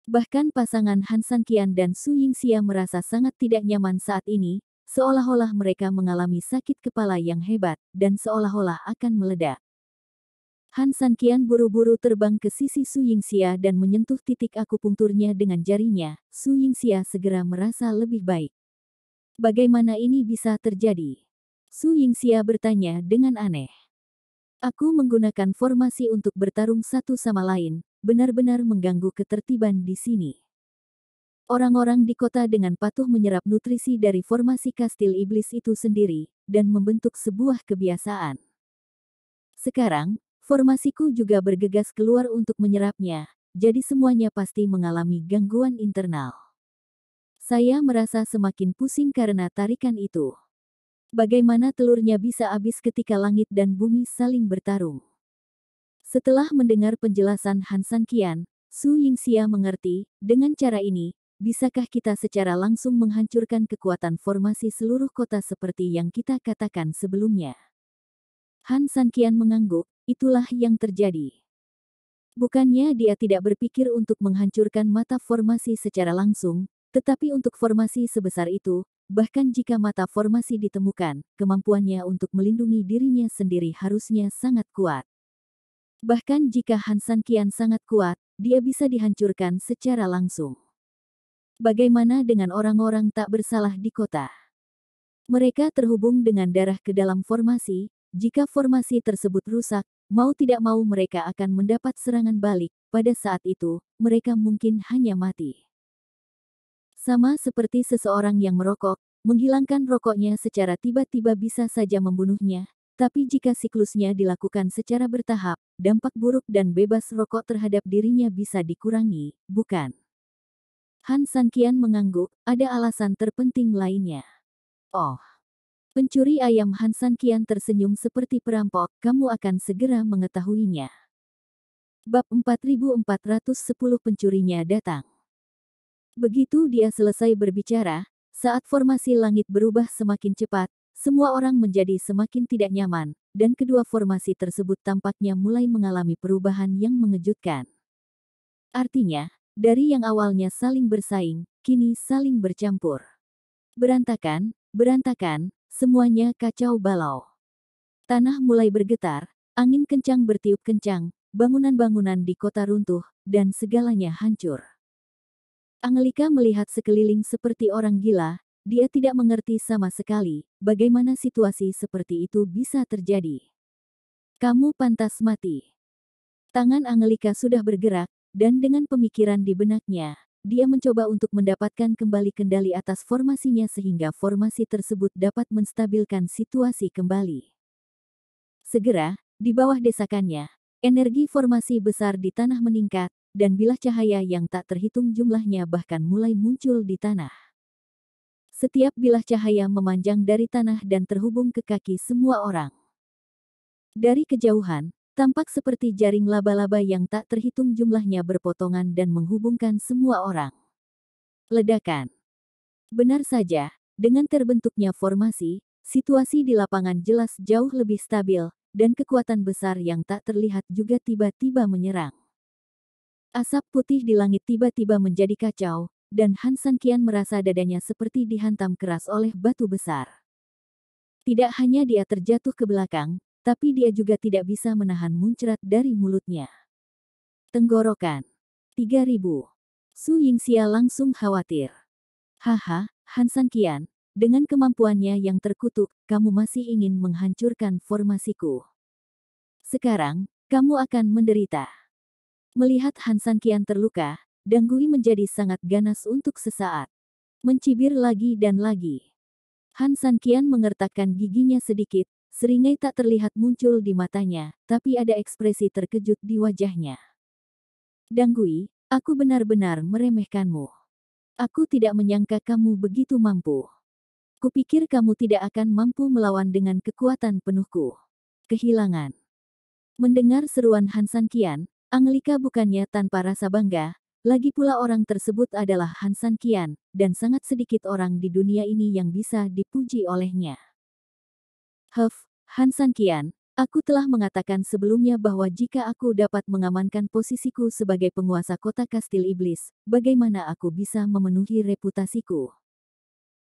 Bahkan pasangan Han San Qian dan Su Yingxia merasa sangat tidak nyaman saat ini, seolah-olah mereka mengalami sakit kepala yang hebat, dan seolah-olah akan meledak. Han San Qian buru-buru terbang ke sisi Su Yingxia dan menyentuh titik akupunkturnya dengan jarinya. Su Yingxia segera merasa lebih baik. Bagaimana ini bisa terjadi? Su Yingxia bertanya dengan aneh. Aku menggunakan formasi untuk bertarung satu sama lain, benar-benar mengganggu ketertiban di sini. Orang-orang di kota dengan patuh menyerap nutrisi dari formasi kastil iblis itu sendiri, dan membentuk sebuah kebiasaan. Sekarang, formasiku juga bergegas keluar untuk menyerapnya, jadi semuanya pasti mengalami gangguan internal. Saya merasa semakin pusing karena tarikan itu. Bagaimana telurnya bisa habis ketika langit dan bumi saling bertarung? Setelah mendengar penjelasan Han Sanqian, Su Yingxia mengerti, dengan cara ini, bisakah kita secara langsung menghancurkan kekuatan formasi seluruh kota seperti yang kita katakan sebelumnya? Han Sanqian mengangguk, itulah yang terjadi. Bukannya dia tidak berpikir untuk menghancurkan mata formasi secara langsung, tetapi untuk formasi sebesar itu, bahkan jika mata formasi ditemukan, kemampuannya untuk melindungi dirinya sendiri harusnya sangat kuat. Bahkan jika Han Sanqian sangat kuat, dia bisa dihancurkan secara langsung. Bagaimana dengan orang-orang tak bersalah di kota? Mereka terhubung dengan darah ke dalam formasi, jika formasi tersebut rusak, mau tidak mau mereka akan mendapat serangan balik, pada saat itu, mereka mungkin hanya mati. Sama seperti seseorang yang merokok, menghilangkan rokoknya secara tiba-tiba bisa saja membunuhnya, tapi jika siklusnya dilakukan secara bertahap, dampak buruk dan bebas rokok terhadap dirinya bisa dikurangi, bukan? Han Sanqian mengangguk, ada alasan terpenting lainnya. Oh. Pencuri ayam Han Sanqian tersenyum seperti perampok, kamu akan segera mengetahuinya. Bab 4410 pencurinya datang. Begitu dia selesai berbicara, saat formasi langit berubah semakin cepat, semua orang menjadi semakin tidak nyaman, dan kedua formasi tersebut tampaknya mulai mengalami perubahan yang mengejutkan. Artinya, dari yang awalnya saling bersaing, kini saling bercampur. Berantakan, berantakan, semuanya kacau balau. Tanah mulai bergetar, angin kencang bertiup kencang, bangunan-bangunan di kota runtuh, dan segalanya hancur. Angelika melihat sekeliling seperti orang gila, dia tidak mengerti sama sekali, bagaimana situasi seperti itu bisa terjadi. Kamu pantas mati. Tangan Angelika sudah bergerak, dan dengan pemikiran di benaknya, dia mencoba untuk mendapatkan kembali kendali atas formasinya sehingga formasi tersebut dapat menstabilkan situasi kembali. Segera, di bawah desakannya, energi formasi besar di tanah meningkat, dan bilah cahaya yang tak terhitung jumlahnya bahkan mulai muncul di tanah. Setiap bilah cahaya memanjang dari tanah dan terhubung ke kaki semua orang. Dari kejauhan, tampak seperti jaring laba-laba yang tak terhitung jumlahnya berpotongan dan menghubungkan semua orang. Ledakan. Benar saja, dengan terbentuknya formasi, situasi di lapangan jelas jauh lebih stabil, dan kekuatan besar yang tak terlihat juga tiba-tiba menyerang. Asap putih di langit tiba-tiba menjadi kacau, dan Han Sanqian merasa dadanya seperti dihantam keras oleh batu besar. Tidak hanya dia terjatuh ke belakang, tapi dia juga tidak bisa menahan muncrat dari mulutnya. Tenggorokan. 3000. Su Yingxia langsung khawatir. Haha, Han Sanqian, dengan kemampuannya yang terkutuk, kamu masih ingin menghancurkan formasiku. Sekarang, kamu akan menderita. Melihat Han Sanqian terluka, Dang Gui menjadi sangat ganas untuk sesaat. Mencibir lagi dan lagi. Han Sanqian mengertakkan giginya sedikit, seringai tak terlihat muncul di matanya, tapi ada ekspresi terkejut di wajahnya. Dang Gui, aku benar-benar meremehkanmu. Aku tidak menyangka kamu begitu mampu. Kupikir kamu tidak akan mampu melawan dengan kekuatan penuhku. Kehilangan. Mendengar seruan Han Sanqian, Angelika bukannya tanpa rasa bangga, lagi pula orang tersebut adalah Han Sanqian, dan sangat sedikit orang di dunia ini yang bisa dipuji olehnya. Han Sanqian, aku telah mengatakan sebelumnya bahwa jika aku dapat mengamankan posisiku sebagai penguasa kota Kastil Iblis, bagaimana aku bisa memenuhi reputasiku?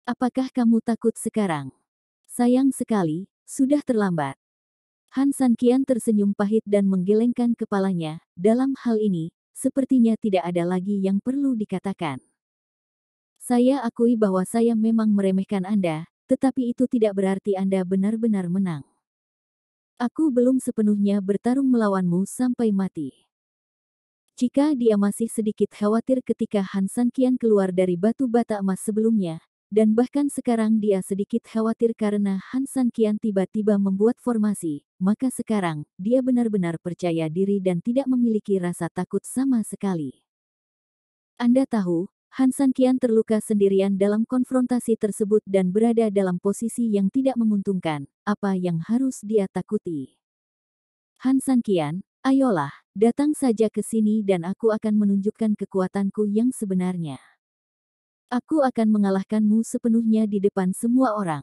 Apakah kamu takut sekarang? Sayang sekali, sudah terlambat. Han Sanqian tersenyum pahit dan menggelengkan kepalanya, dalam hal ini, sepertinya tidak ada lagi yang perlu dikatakan. Saya akui bahwa saya memang meremehkan Anda, tetapi itu tidak berarti Anda benar-benar menang. Aku belum sepenuhnya bertarung melawanmu sampai mati. Jika dia masih sedikit khawatir ketika Han Sanqian keluar dari batu bata emas sebelumnya, dan bahkan sekarang dia sedikit khawatir karena Han San Qian tiba-tiba membuat formasi, maka sekarang, dia benar-benar percaya diri dan tidak memiliki rasa takut sama sekali. Anda tahu, Han San Qian terluka sendirian dalam konfrontasi tersebut dan berada dalam posisi yang tidak menguntungkan, apa yang harus dia takuti? Han San Qian, ayolah, datang saja ke sini dan aku akan menunjukkan kekuatanku yang sebenarnya. Aku akan mengalahkanmu sepenuhnya di depan semua orang.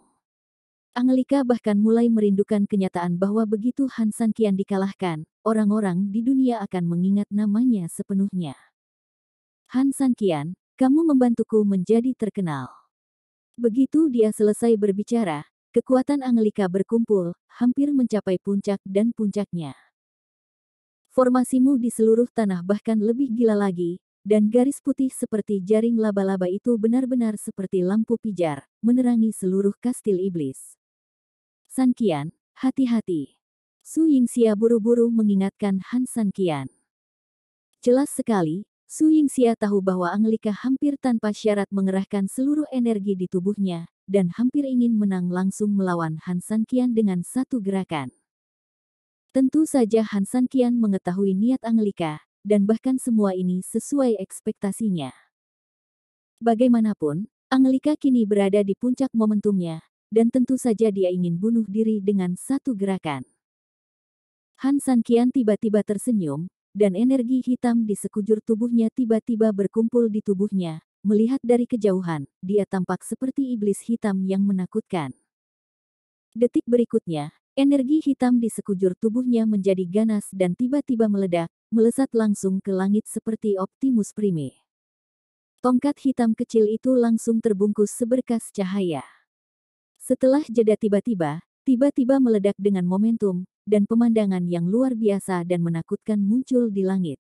Angelika bahkan mulai merindukan kenyataan bahwa begitu Han San Qian dikalahkan, orang-orang di dunia akan mengingat namanya sepenuhnya. Han San Qian, kamu membantuku menjadi terkenal. Begitu dia selesai berbicara, kekuatan Angelika berkumpul, hampir mencapai puncak dan puncaknya. Formasimu di seluruh tanah bahkan lebih gila lagi, dan garis putih seperti jaring laba-laba itu benar-benar seperti lampu pijar, menerangi seluruh kastil iblis. San Qian, hati-hati. Su Yingxia buru-buru mengingatkan Han San Qian. Jelas sekali, Su Yingxia tahu bahwa Angelika hampir tanpa syarat mengerahkan seluruh energi di tubuhnya, dan hampir ingin menang langsung melawan Han San Qian dengan satu gerakan. Tentu saja Han San Qian mengetahui niat Angelika, dan bahkan semua ini sesuai ekspektasinya. Bagaimanapun, Angelika kini berada di puncak momentumnya, dan tentu saja dia ingin bunuh diri dengan satu gerakan. Han San Qian tiba-tiba tersenyum, dan energi hitam di sekujur tubuhnya tiba-tiba berkumpul di tubuhnya. Melihat dari kejauhan, dia tampak seperti iblis hitam yang menakutkan. Detik berikutnya, energi hitam di sekujur tubuhnya menjadi ganas dan tiba-tiba meledak, melesat langsung ke langit seperti Optimus Prime. Tongkat hitam kecil itu langsung terbungkus seberkas cahaya. Setelah jeda tiba-tiba meledak dengan momentum, dan pemandangan yang luar biasa dan menakutkan muncul di langit.